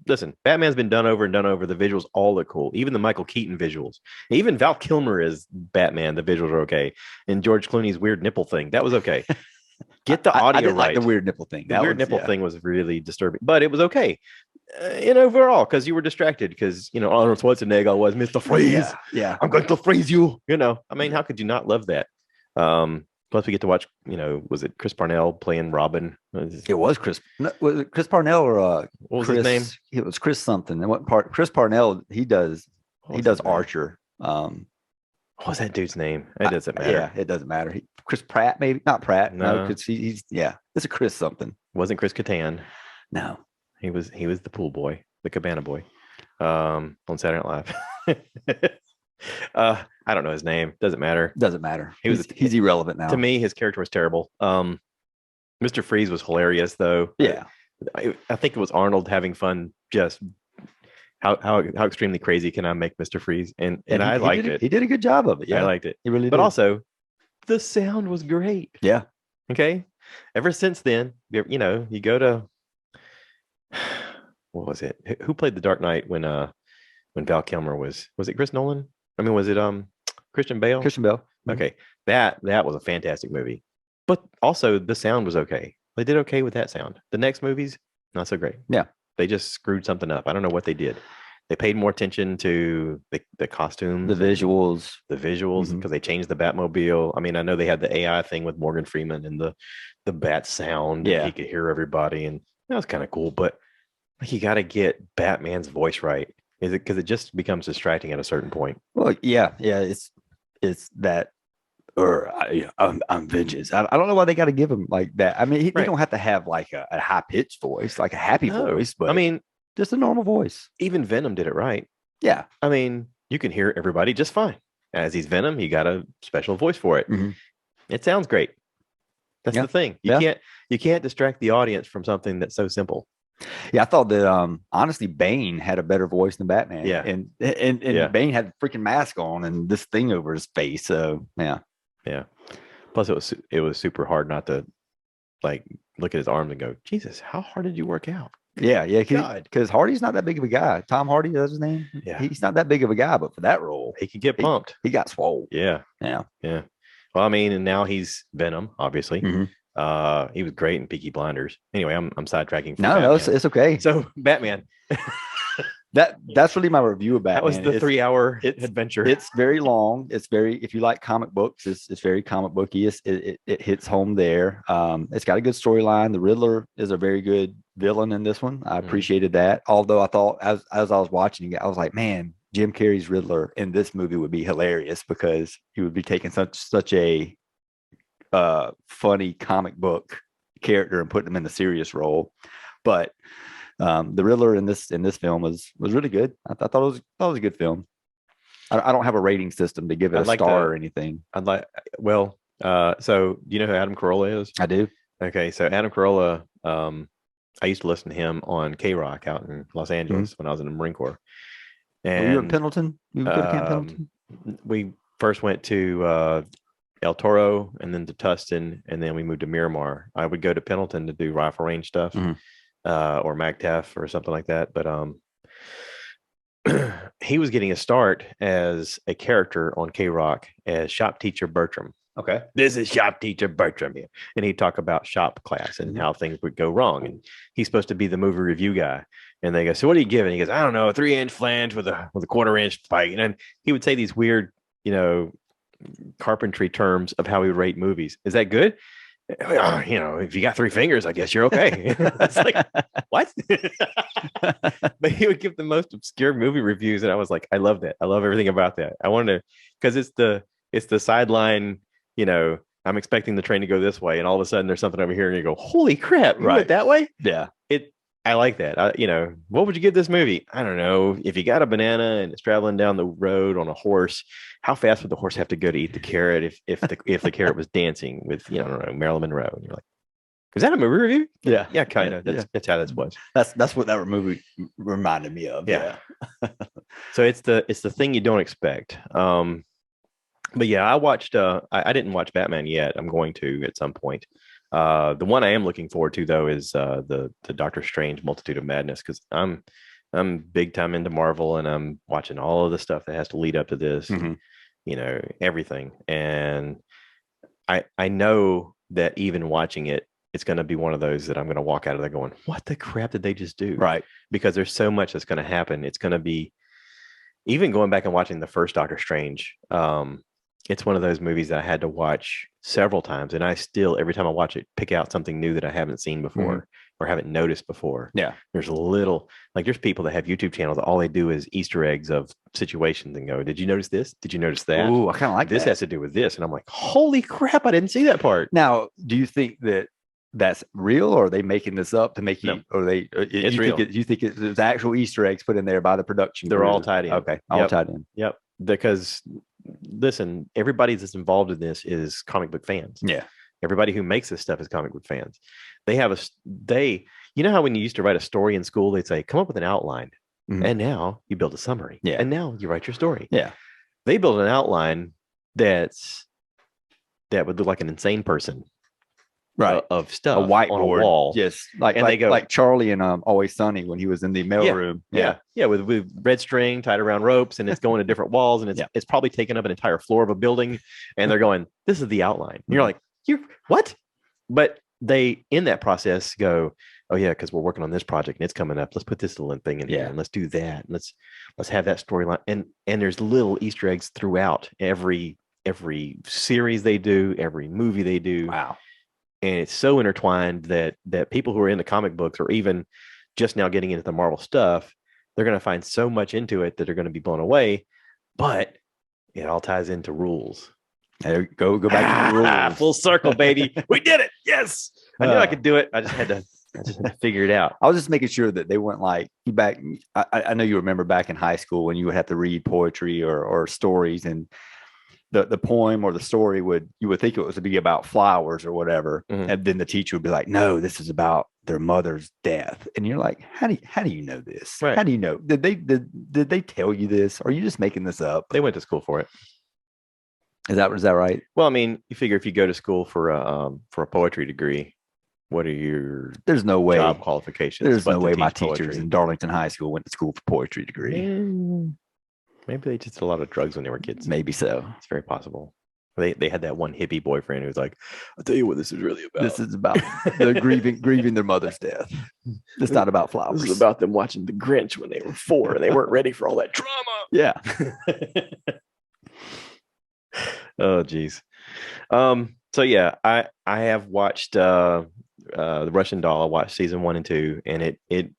Listen, Batman's been done over and done over. The visuals all look cool. Even the Michael Keaton visuals. Even Val Kilmer is Batman. The visuals are okay. And George Clooney's weird nipple thing. That was okay. Get the audio I didn't right. Like the weird nipple thing. The weird nipple thing was really disturbing, but it was okay. Overall, because you were distracted because, Arnold Schwarzenegger was Mr. Freeze. Yeah. I'm going to freeze you. I mean, how could you not love that? Plus, we get to watch, was it Chris Parnell playing Robin? It was Chris. Was it Chris Parnell or what was his name? It was Chris something. And what part? Chris Parnell. He does Archer. What was that dude's name? It doesn't matter. Yeah, it doesn't matter. Chris Pratt, maybe not Pratt. No, because he's it's a Chris something. Wasn't Chris Kattan? No, he was the pool boy, the cabana boy, on Saturday Night Live. I don't know his name. Doesn't matter. He's irrelevant now. To me, his character was terrible. Mr. Freeze was hilarious though. Yeah. I think it was Arnold having fun. Just how extremely crazy can I make Mr. Freeze? And I liked it. He did a good job of it. Yeah, I liked it. He really did. But also, the sound was great. Yeah. Okay. Ever since then, you go to, what was it? Who played the Dark Knight when Val Kilmer was it Chris Nolan? I mean, was it Christian Bale? Christian Bale. Okay. That was a fantastic movie. But also the sound was okay. They did okay with that sound. The next movies, not so great. Yeah. They just screwed something up. I don't know what they did. They paid more attention to the costumes, the visuals, because they changed the Batmobile. I mean, I know they had the AI thing with Morgan Freeman and the bat sound. Yeah. He could hear everybody, and that was kind of cool. But you got to get Batman's voice right. Is it because it just becomes distracting at a certain point? Well, yeah. It's that, or I'm vengeance. I don't know why they got to give him like that. I mean, they don't have to have like a high pitched voice, like a happy voice, but I mean, just a normal voice. Even Venom did it right. Yeah. I mean, you can hear everybody just fine. As he's Venom, he got a special voice for it. Mm-hmm. It sounds great. That's the thing. You can't distract the audience from something that's so simple. Yeah, I thought that honestly, Bane had a better voice than Batman. Yeah. And Bane had a freaking mask on and this thing over his face. So yeah. Yeah. Plus, it was super hard not to like look at his arms and go, Jesus, how hard did you work out? Yeah, God. because Hardy's not that big of a guy. Tom Hardy, that's his name. Yeah. He's not that big of a guy, but for that role, He could get pumped. He got swole. Yeah. Yeah. Yeah. Well, I mean, and now he's Venom, obviously. He was great in Peaky Blinders. Anyway, I'm sidetracking. No, it's okay. So Batman. That's really my review of Batman. That was the 3-hour adventure. It's very long. It's very, if you like comic books, it's very comic booky. It hits home there. It's got a good storyline. The Riddler is a very good villain in this one. I appreciated that. Although I thought as I was watching it, I was like, man, Jim Carrey's Riddler in this movie would be hilarious because he would be taking such a funny comic book character and putting him in the serious role. But the Riddler in this film was really good. I thought it was a good film. I don't have a rating system to give it a star or anything. So do you know who Adam Carolla is? I do. Okay, so Adam Carolla, I used to listen to him on K-Rock out in Los Angeles when I was in the Marine Corps. And were you in Pendleton? You go to Camp Pendleton? We first went to El Toro and then to Tustin, and then we moved to Miramar. I would go to Pendleton to do rifle range stuff. Or MAGTF or something like that. But he was getting a start as a character on K-Rock as Shop Teacher Bertram. Okay. This is Shop Teacher Bertram. And he'd talk about shop class and how things would go wrong. And he's supposed to be the movie review guy. And they go, so what are you giving? He goes, I don't know, a 3-inch flange with a 1/4-inch spike. And then he would say these weird, carpentry terms of how he would rate movies. Is that good? If you got 3 fingers, I guess you're okay. It's like, what? But he would give the most obscure movie reviews, and I was like, I love that. I love everything about that. I wanted to, because it's the sideline. I'm expecting the train to go this way, and all of a sudden there's something over here, and you go, holy crap, you went that way? Yeah. I like that. What would you give this movie? I don't know. If you got a banana and it's traveling down the road on a horse, how fast would the horse have to go to eat the carrot if the carrot was dancing with, I don't know, Marilyn Monroe? And you're like, is that a movie review? Yeah, kind of. That's how this was. That's what that movie reminded me of. Yeah. So it's the thing you don't expect. But yeah, I watched. I didn't watch Batman yet. I'm going to at some point. The one I am looking forward to though is the Doctor Strange Multitude of Madness, because I'm big time into Marvel, and I'm watching all of the stuff that has to lead up to this, and, everything. And I know that even watching it, it's going to be one of those that I'm going to walk out of there going, what the crap did they just do? Right. Because there's so much that's going to happen. It's going to be, even going back and watching the first Doctor Strange, it's one of those movies that I had to watch several times, and I still, every time I watch it, pick out something new that I haven't seen before or haven't noticed before. Yeah. There's there's people that have YouTube channels that all they do is Easter eggs of situations and go, did you notice this? Did you notice that? Ooh, I kind of like this that. has to do with this. And I'm like, holy crap, I didn't see that part. Now, do you think that that's real, or are they making this up to make you, No. or they, It's you real. think you think it's actual Easter eggs put in there by the production? They're crew? all tied in. Okay. All tied in. Yep. Because listen, everybody that's involved in this is comic book fans. Yeah. Everybody who makes this stuff is comic book fans. They have you know how when you used to write a story in school, they'd say, come up with an outline. And now you build a summary. Yeah. And now you write your story. Yeah. They build an outline that would look like an insane person. Right. Of stuff. A whiteboard on a wall. Yes. Like Charlie and Always Sunny when he was in the mail room. Yeah. With red string tied around ropes, and it's going to different walls, and it's probably taking up an entire floor of a building, and they're going, this is the outline. And you're like, what? But they, in that process, go, oh yeah, because we're working on this project and it's coming up. Let's put this little thing in here, and let's do that. And let's have that storyline. And there's little Easter eggs throughout every series they do, every movie they do. Wow. And it's so intertwined that people who are into comic books, or even just now getting into the Marvel stuff, they're going to find so much into it that they're going to be blown away. But it all ties into rules. There, go back to the rules. Full circle, baby. We did it. Yes. I knew I could do it. I just had to figure it out. I was just making sure that they weren't like back. I know you remember back in high school when you would have to read poetry or stories, and the poem or the story you would think it was to be about flowers or whatever. And then the teacher would be like, no, this is about their mother's death. And you're like, how do you know this? Right. How do you know? Did they tell you this? Or are you just making this up? They went to school for it. Is that right? Well, I mean, you figure if you go to school for a poetry degree, what are your There's no job way. qualifications There's no but to way my teach teachers in poetry? Darlington High School went to school for poetry degree. Maybe they just did a lot of drugs when they were kids. Maybe so. It's very possible. They had that one hippie boyfriend who was like, "I'll tell you what this is really about. This is about the grieving their mother's death. It's not about flowers. This is about them watching The Grinch when they were 4 and they weren't ready for all that drama." Yeah. Oh, geez. So yeah, I have watched the Russian Doll. I watched season 1 and 2, and it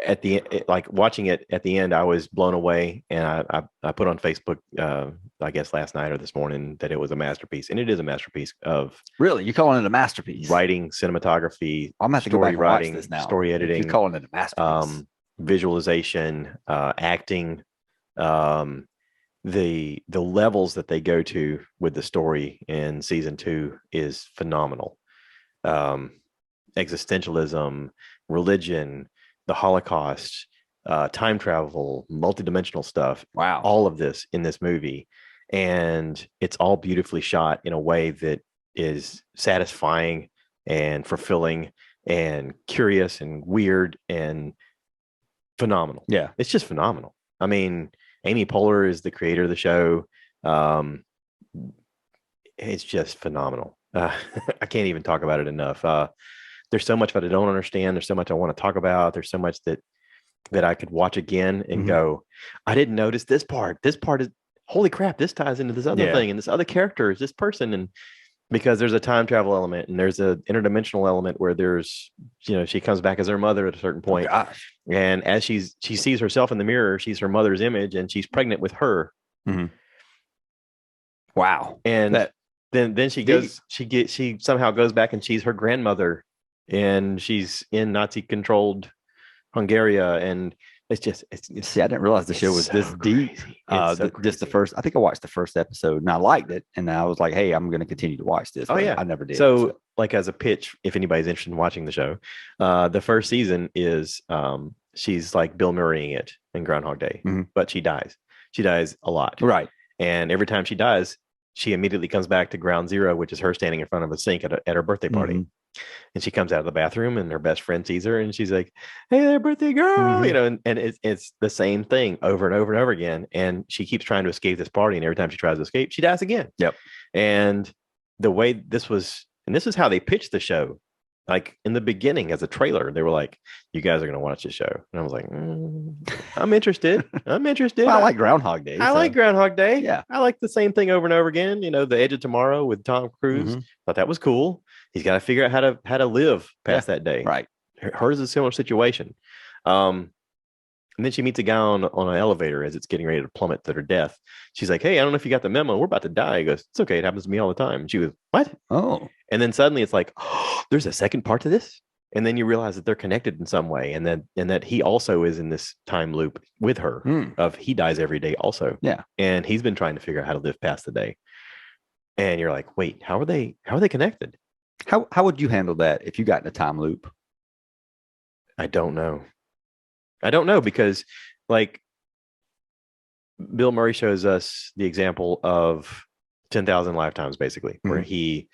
at the like watching it at the end, I was blown away, and I put on Facebook, I guess last night or this morning, that it was a masterpiece, and it is a masterpiece of Really, you calling it a masterpiece? writing, cinematography, I'm gonna have to go back story and watch writing, this now. story editing. You're calling it a masterpiece. Visualization, acting, the levels that they go to with the story in season 2 is phenomenal. Existentialism, religion, the Holocaust, time travel, multidimensional stuff. Wow. All of this in this movie. And it's all beautifully shot in a way that is satisfying and fulfilling and curious and weird and phenomenal. Yeah. It's just phenomenal. I mean, Amy Poehler is the creator of the show. It's just phenomenal. I can't even talk about it enough. There's so much that I don't understand. There's so much I want to talk about. There's so much that I could watch again and go, I didn't notice this part. This part is, holy crap, this ties into this other thing, and this other character is this person. And because there's a time travel element, and there's an interdimensional element where there's, she comes back as her mother at a certain point. Oh, gosh. And as she sees herself in the mirror, she's her mother's image, and she's pregnant with her. Mm-hmm. Wow. And then she goes, she somehow goes back and she's her grandmother, and she's in Nazi controlled Hungary. And it's see, I didn't realize the show was this deep. Just the first, I think I watched the first episode and I liked it, and I was like, hey, I'm going to continue to watch this. Oh yeah, I never did. So like, as a pitch, if anybody's interested in watching the show, the first season is she's like Bill Murraying it in Groundhog Day, but she dies a lot, right? And every time she dies, she immediately comes back to ground zero, which is her standing in front of a sink at her birthday party. And she comes out of the bathroom, and her best friend sees her, and she's like, "Hey there, birthday girl," and it's the same thing over and over and over again. And she keeps trying to escape this party, and every time she tries to escape, she dies again. Yep. And the way this is how they pitched the show. Like in the beginning, as a trailer, they were like, "You guys are going to watch this show," and I was like, "I'm interested. I'm interested." Well, I like Groundhog Day. I like Groundhog Day. Yeah, I like the same thing over and over again. The Edge of Tomorrow with Tom Cruise. Thought that was cool. He's got to figure out how to live past that day. Right. Hers is a similar situation. And then she meets a guy on an elevator as it's getting ready to plummet to her death. She's like, "Hey, I don't know if you got the memo. We're about to die." He goes, "It's okay. It happens to me all the time." And she was, "What?" Oh. And then suddenly it's like, oh, there's a second part to this. And then you realize that they're connected in some way. And that he also is in this time loop with her of he dies every day also. Yeah. And he's been trying to figure out how to live past the day. And you're like, wait, how are they connected? How would you handle that if you got in a time loop? I don't know, because like Bill Murray shows us the example of 10,000 lifetimes, basically, where he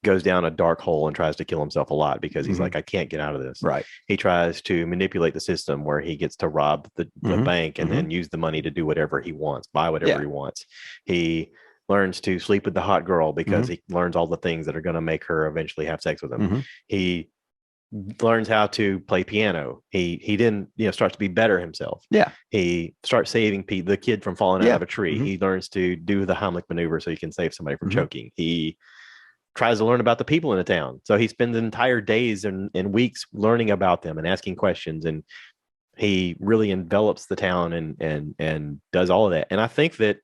goes down a dark hole and tries to kill himself a lot because he's like, I can't get out of this. Right. He tries to manipulate the system where he gets to rob the bank and then use the money to do whatever he wants, buy whatever he wants. He learns to sleep with the hot girl because he learns all the things that are going to make her eventually have sex with him. He learns how to play piano. He then starts to be better himself. Yeah. He starts saving the kid from falling out of a tree. He learns to do the Heimlich maneuver so he can save somebody from choking. He tries to learn about the people in the town. So he spends entire days and weeks learning about them and asking questions. And he really envelops the town and does all of that. And I think that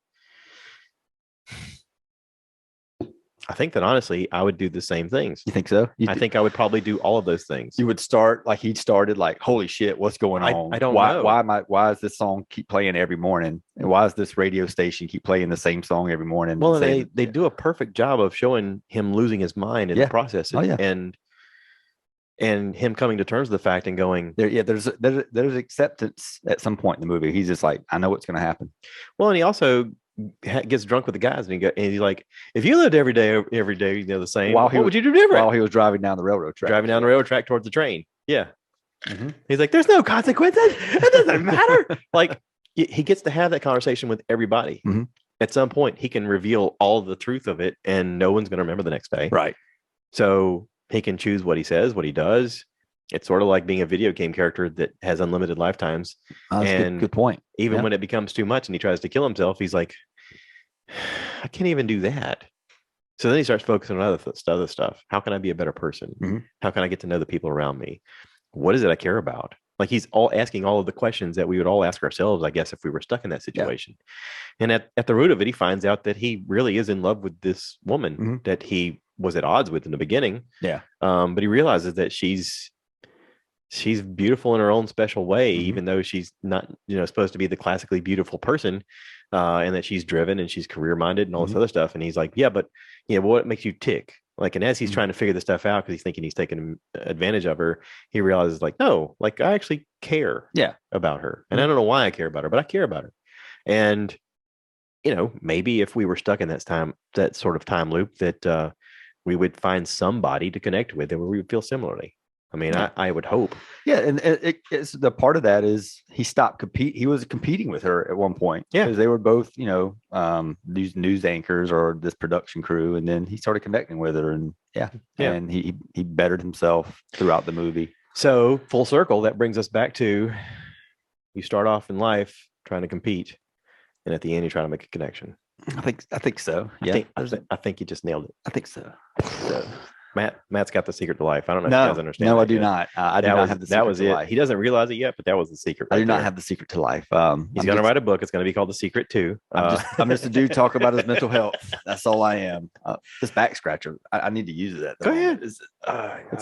honestly, I would do the same things. You think so? I think I would probably do all of those things. You would start like he started, like, holy shit, what's going on? I don't know. Why does this song keep playing every morning? And why does this radio station keep playing the same song every morning? Well, they do a perfect job of showing him losing his mind in the process. And him coming to terms with the fact and going, there's acceptance at some point in the movie. He's just like, I know what's going to happen. Well, and he also gets drunk with the guys, and he's like, if you lived every day, the same, While what would you do different? While he was driving down the railroad track. Driving down the railroad track towards the train. Yeah. Mm-hmm. He's like, there's no consequences. It doesn't matter. Like, he gets to have that conversation with everybody. Mm-hmm. At some point, he can reveal all the truth of it, and no one's going to remember the next day. Right. So he can choose what he says, what he does. It's sort of like being a video game character that has unlimited lifetimes. And good point. Even when it becomes too much and he tries to kill himself, he's like, I can't even do that. So then he starts focusing on other stuff. How can I be a better person? Mm-hmm. How can I get to know the people around me? What is it I care about? Like, he's all asking all of the questions that we would all ask ourselves, I guess, if we were stuck in that situation. Yeah. And at the root of it, he finds out that he really is in love with this woman that he was at odds with in the beginning. Yeah. But he realizes that she's beautiful in her own special way, even though she's not, supposed to be the classically beautiful person, and that she's driven and she's career minded and all this other stuff. And he's like, yeah, but what makes you tick? Like, and as he's trying to figure this stuff out, because he's thinking he's taking advantage of her, he realizes, like, no, like, I actually care about her. And I don't know why I care about her, but I care about her. And, maybe if we were stuck in that sort of time loop, that we would find somebody to connect with and we would feel similarly. I mean, I would hope. Yeah. And it's the part of that is he stopped he was competing with her at one point. Yeah. Because they were both, these news anchors or this production crew. And then he started connecting with her and and he bettered himself throughout the movie. So full circle, that brings us back to, you start off in life trying to compete, and at the end, you try to make a connection. I think so. Yeah. I think you just nailed it. I think so. Matt's got the secret to life. I don't know if you guys understand. No, I do not. I do not have the secret that was to it. life. He doesn't realize it yet, but that was the secret. I do not have the secret to life. He's going to write a book. It's going to be called The Secret too. I'm just a dude talk about his mental health. That's all I am. This back scratcher, I need to use that. Go ahead.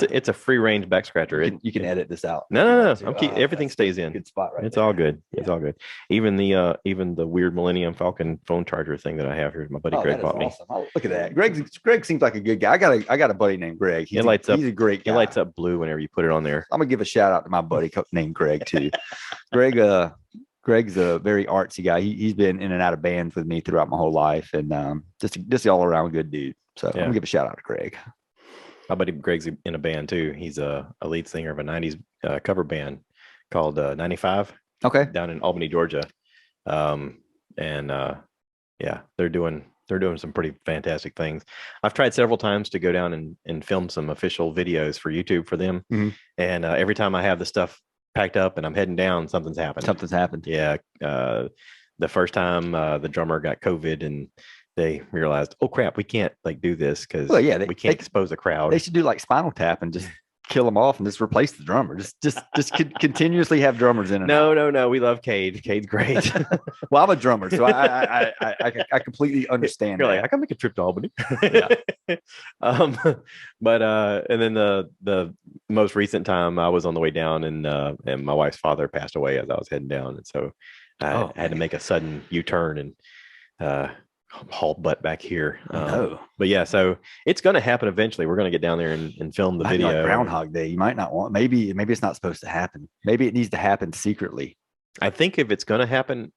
It's a free range back scratcher. You can edit this out. No. Everything stays in. Good spot right. It's all good. Yeah. It's all good. Even the weird Millennium Falcon phone charger thing that I have here, my buddy Greg bought me. Awesome. Oh, look at that. Greg seems like a good guy. I got a buddy named Greg. He's a great guy. It lights up blue whenever you put it on there. I'm gonna give a shout out to my buddy named Greg too. Greg's a very artsy guy. He's been in and out of bands with me throughout my whole life, and just all around good dude. So I'm gonna give a shout out to Greg. My buddy Greg's in a band too. He's a lead singer of a 90s cover band called 95. Okay. Down in Albany, Georgia. They're doing some pretty fantastic things. I've tried several times to go down and film some official videos for YouTube for them. Mm-hmm. And every time I have the stuff packed up and I'm heading down, something's happened. Yeah. The first time the drummer got COVID and they realized, oh crap, we can't do this because we can't expose the crowd. They should do like Spinal Tap and just kill them off and just replace the drummer. Just continuously have drummers in it. No. We love Cade. Cade's great. Well, I'm a drummer, so I completely understand. You're like, I can make a trip to Albany. But and then the most recent time I was on the way down and my wife's father passed away as I was heading down, and so I had to make a sudden U-turn and haul butt back here. But yeah, so it's going to happen eventually. We're going to get down there and film the video. Like Groundhog Day. You might not want. Maybe it's not supposed to happen. Maybe it needs to happen secretly. I think if it's going to happen,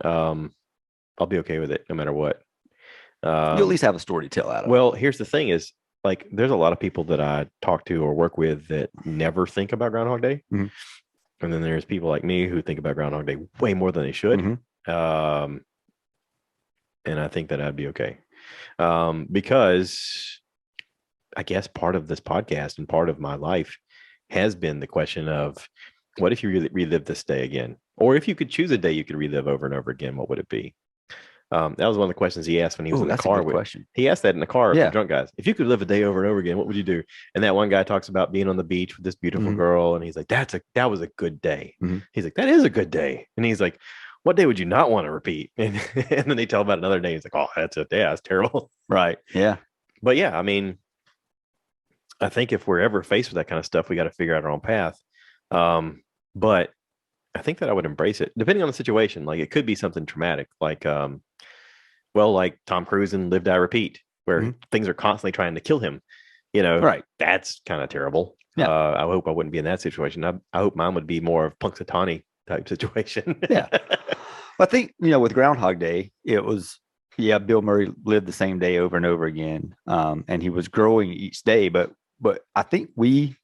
I'll be okay with it no matter what. You at least have a story to tell out of. Well, here's the thing: is like there's a lot of people that I talk to or work with that never think about Groundhog Day, and then there's people like me who think about Groundhog Day way more than they should. And I think that I'd be okay. Because I guess part of this podcast and part of my life has been the question of what if you really relive this day again? Or if you could choose a day you could relive over and over again, what would it be? That was one of the questions he asked when he was in the car. He asked that in the car with the drunk guys. If you could live a day over and over again, what would you do? And that one guy talks about being on the beach with this beautiful girl. And he's like, that was a good day. He's like, that is a good day. And he's like, what day would you not want to repeat? And then they tell about another day. He's like, oh, that's a day. That's terrible. Right. Yeah. But yeah, I mean, I think if we're ever faced with that kind of stuff, we got to figure out our own path. But I think that I would embrace it depending on the situation. Like it could be something traumatic, like Tom Cruise in Live, Die, Repeat, where things are constantly trying to kill him. Right. That's kind of terrible. Yeah. I hope I wouldn't be in that situation. I hope mine would be more of Punxsutawney type situation. Yeah. I think, with Groundhog Day, it was, Bill Murray lived the same day over and over again. And he was growing each day. But I think we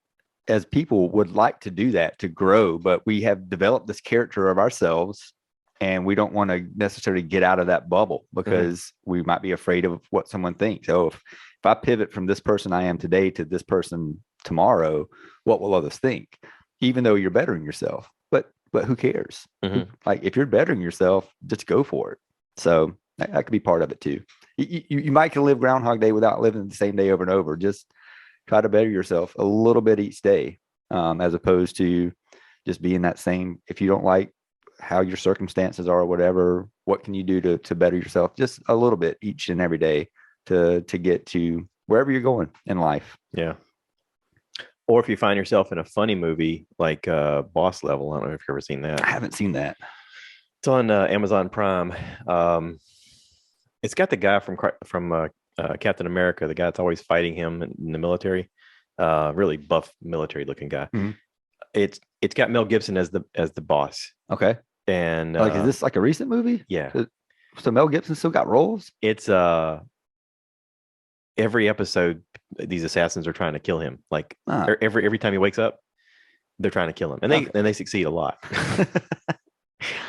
as people would like to do that, to grow, but we have developed this character of ourselves and we don't want to necessarily get out of that bubble because we might be afraid of what someone thinks. So if I pivot from this person I am today to this person tomorrow, what will others think? Even though you're bettering yourself, but who cares? Like if you're bettering yourself, just go for it. So that could be part of it too. You might can live Groundhog Day without living the same day over and over. Just try to better yourself a little bit each day, as opposed to just being that same. If you don't like how your circumstances are or whatever, what can you do to better yourself just a little bit each and every day to get to wherever you're going in life? Yeah. Or if you find yourself in a funny movie like Boss Level, I don't know if you've ever seen that. I haven't seen that. It's on Amazon Prime. It's got the guy from Captain America, the guy that's always fighting him in the military, really buff military looking guy. It's got Mel Gibson as the boss. Okay. And like, is this like a recent movie? Yeah. So Mel Gibson still got roles? It's every episode these assassins are trying to kill him. Like every time he wakes up, they're trying to kill him, and they succeed a lot.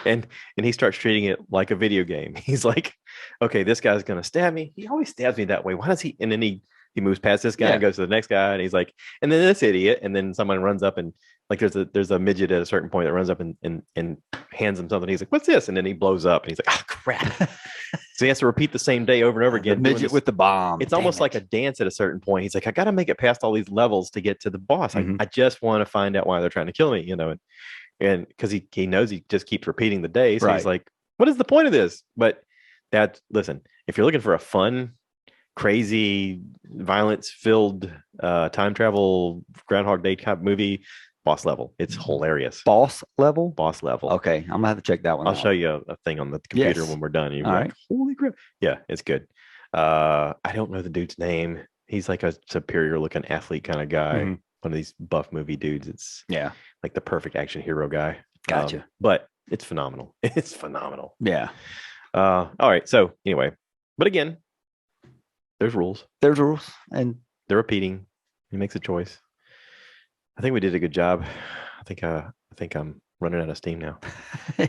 and he starts treating it like a video game. He's like, okay, this guy's gonna stab me. He always stabs me that way. Why does he? And then he moves past this guy and goes to the next guy, and he's like, and then this idiot, and then someone runs up and like there's a midget at a certain point that runs up and hands him something. He's like, what's this? And then he blows up, and he's like, oh crap. So he has to repeat the same day over and over again. The midget with the bomb. It's almost like a dance at a certain point. He's like, I got to make it past all these levels to get to the boss. I just want to find out why they're trying to kill me, and because he knows he just keeps repeating the day. So he's like, what is the point of this? But listen, if you're looking for a fun, crazy, violence-filled time travel Groundhog Day type movie, Boss Level. It's hilarious. Boss Level? Boss Level. Okay. I'm going to have to check that one out. I'll show you a thing on the computer when we're done. You're like, holy crap. Yeah, it's good. I don't know the dude's name. He's like a superior looking athlete kind of guy. One of these buff movie dudes. It's like the perfect action hero guy. Gotcha. But it's phenomenal. It's phenomenal. Yeah. All right. So anyway, but again, there's rules. There's rules. And they're repeating. He makes a choice. I think we did a good job. I think I'm running out of steam now.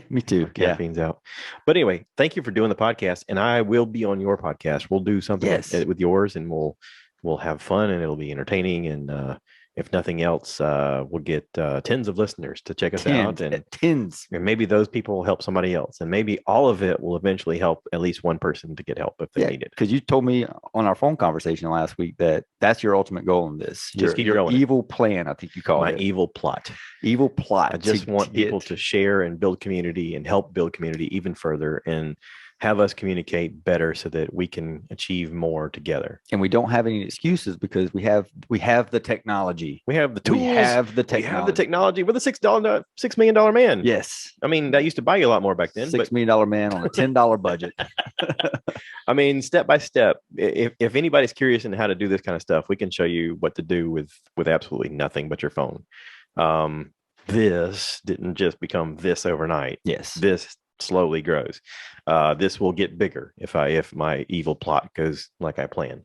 Me too. Caffeine's out. But anyway, thank you for doing the podcast, and I will be on your podcast. We'll do something with yours, and we'll have fun, and it'll be entertaining. And if nothing else, we'll get tens of listeners to check us out, and tens. And maybe those people will help somebody else, and maybe all of it will eventually help at least one person to get help if they need it. Because you told me on our phone conversation last week that's your ultimate goal in this. Just keep your going. Evil plan, I think you call it. My evil plot. Evil plot. I just want people to share and build community and help build community even further, and have us communicate better so that we can achieve more together. And we don't have any excuses because we have the technology. We have the tools. We have the technology. We're the $6 million man. Yes. I mean, that used to buy you a lot more back then. $6 million man on a $10 budget. I mean, step by step. If anybody's curious in how to do this kind of stuff, we can show you what to do with absolutely nothing but your phone. This didn't just become this overnight. Yes. This slowly grows. This will get bigger if my evil plot goes like I plan.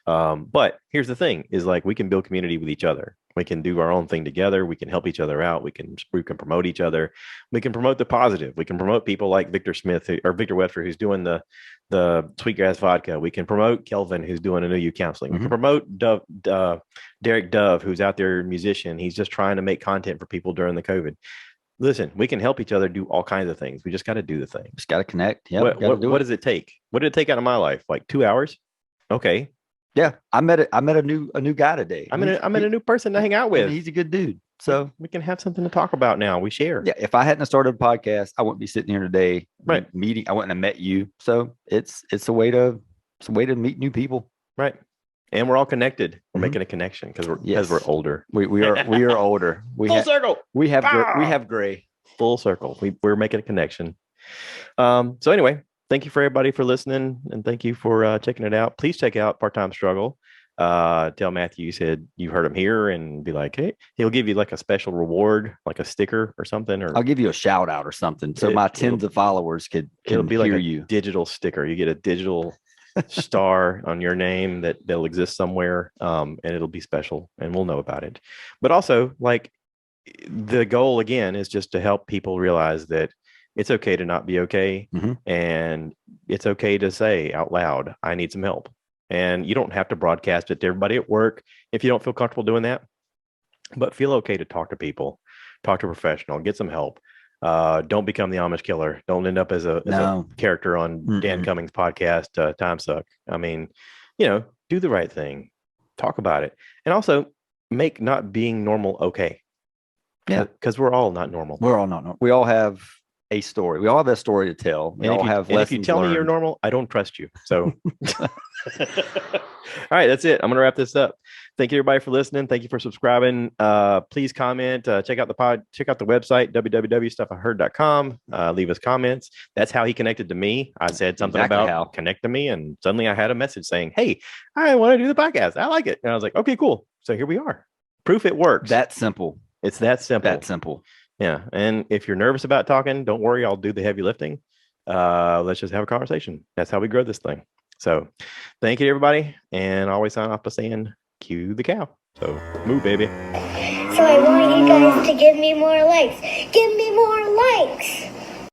But here's the thing: is like we can build community with each other. We can do our own thing together. We can help each other out. We can promote each other. We can promote the positive. We can promote people like Victor Smith or Victor Webster, who's doing the Sweetgrass vodka. We can promote Kelvin, who's doing a new youth counseling. We can promote Derek Dove, who's out there, musician. He's just trying to make content for people during the COVID. Listen, we can help each other do all kinds of things. We just got to do the thing. Just got to connect. Yeah. What does it take? What did it take out of my life? Like 2 hours? Okay. Yeah. I met a new guy today. I met a new person to hang out with. He's a good dude. So we can have something to talk about now. We share. Yeah. If I hadn't started a podcast, I wouldn't be sitting here today. Right. Meeting. I wouldn't have met you. So it's a way to meet new people. Right. And we're all connected. We're making a connection because we're older. We are older. Full circle. We have gray. Full circle. We're making a connection. So anyway, thank you for everybody for listening, and thank you for checking it out. Please check out Part Time Struggle. tell Matthew you said you heard him here, and be like, hey, he'll give you like a special reward, like a sticker or something, or I'll give you a shout out or something, so my tens of followers it'll can be like hear a you. digital sticker. You get a digital star on your name that'll exist somewhere, and it'll be special, and we'll know about it. But also, like, the goal again is just to help people realize that it's okay to not be okay, and it's okay to say out loud, I need some help. And you don't have to broadcast it to everybody at work if you don't feel comfortable doing that, but feel okay to talk to people, talk to a professional, get some help. Don't become the Amish killer. Don't end up as a character on Dan Cummings' podcast, Time Suck. I mean, do the right thing, talk about it, and also make not being normal okay. Yeah, because we're all not normal. We're all not normal. We all have a story. We all have a story to tell. We all have lessons if you tell learned. Me you're normal, I don't trust you. So, all right, that's it. I'm going to wrap this up. Thank you, everybody, for listening. Thank you for subscribing. Please comment. Check out the website, www.stuffiheard.com. Leave us comments. That's how he connected to me. I said something about connect to me, and suddenly I had a message saying, hey, I want to do the podcast. I like it. And I was like, okay, cool. So here we are. Proof it works. That simple. It's that simple. That simple. Yeah. And if you're nervous about talking, don't worry. I'll do the heavy lifting. Let's just have a conversation. That's how we grow this thing. So thank you, everybody. And I always sign off by saying, cue the cow. So move, baby. So I want you guys to give me more likes. Give me more likes.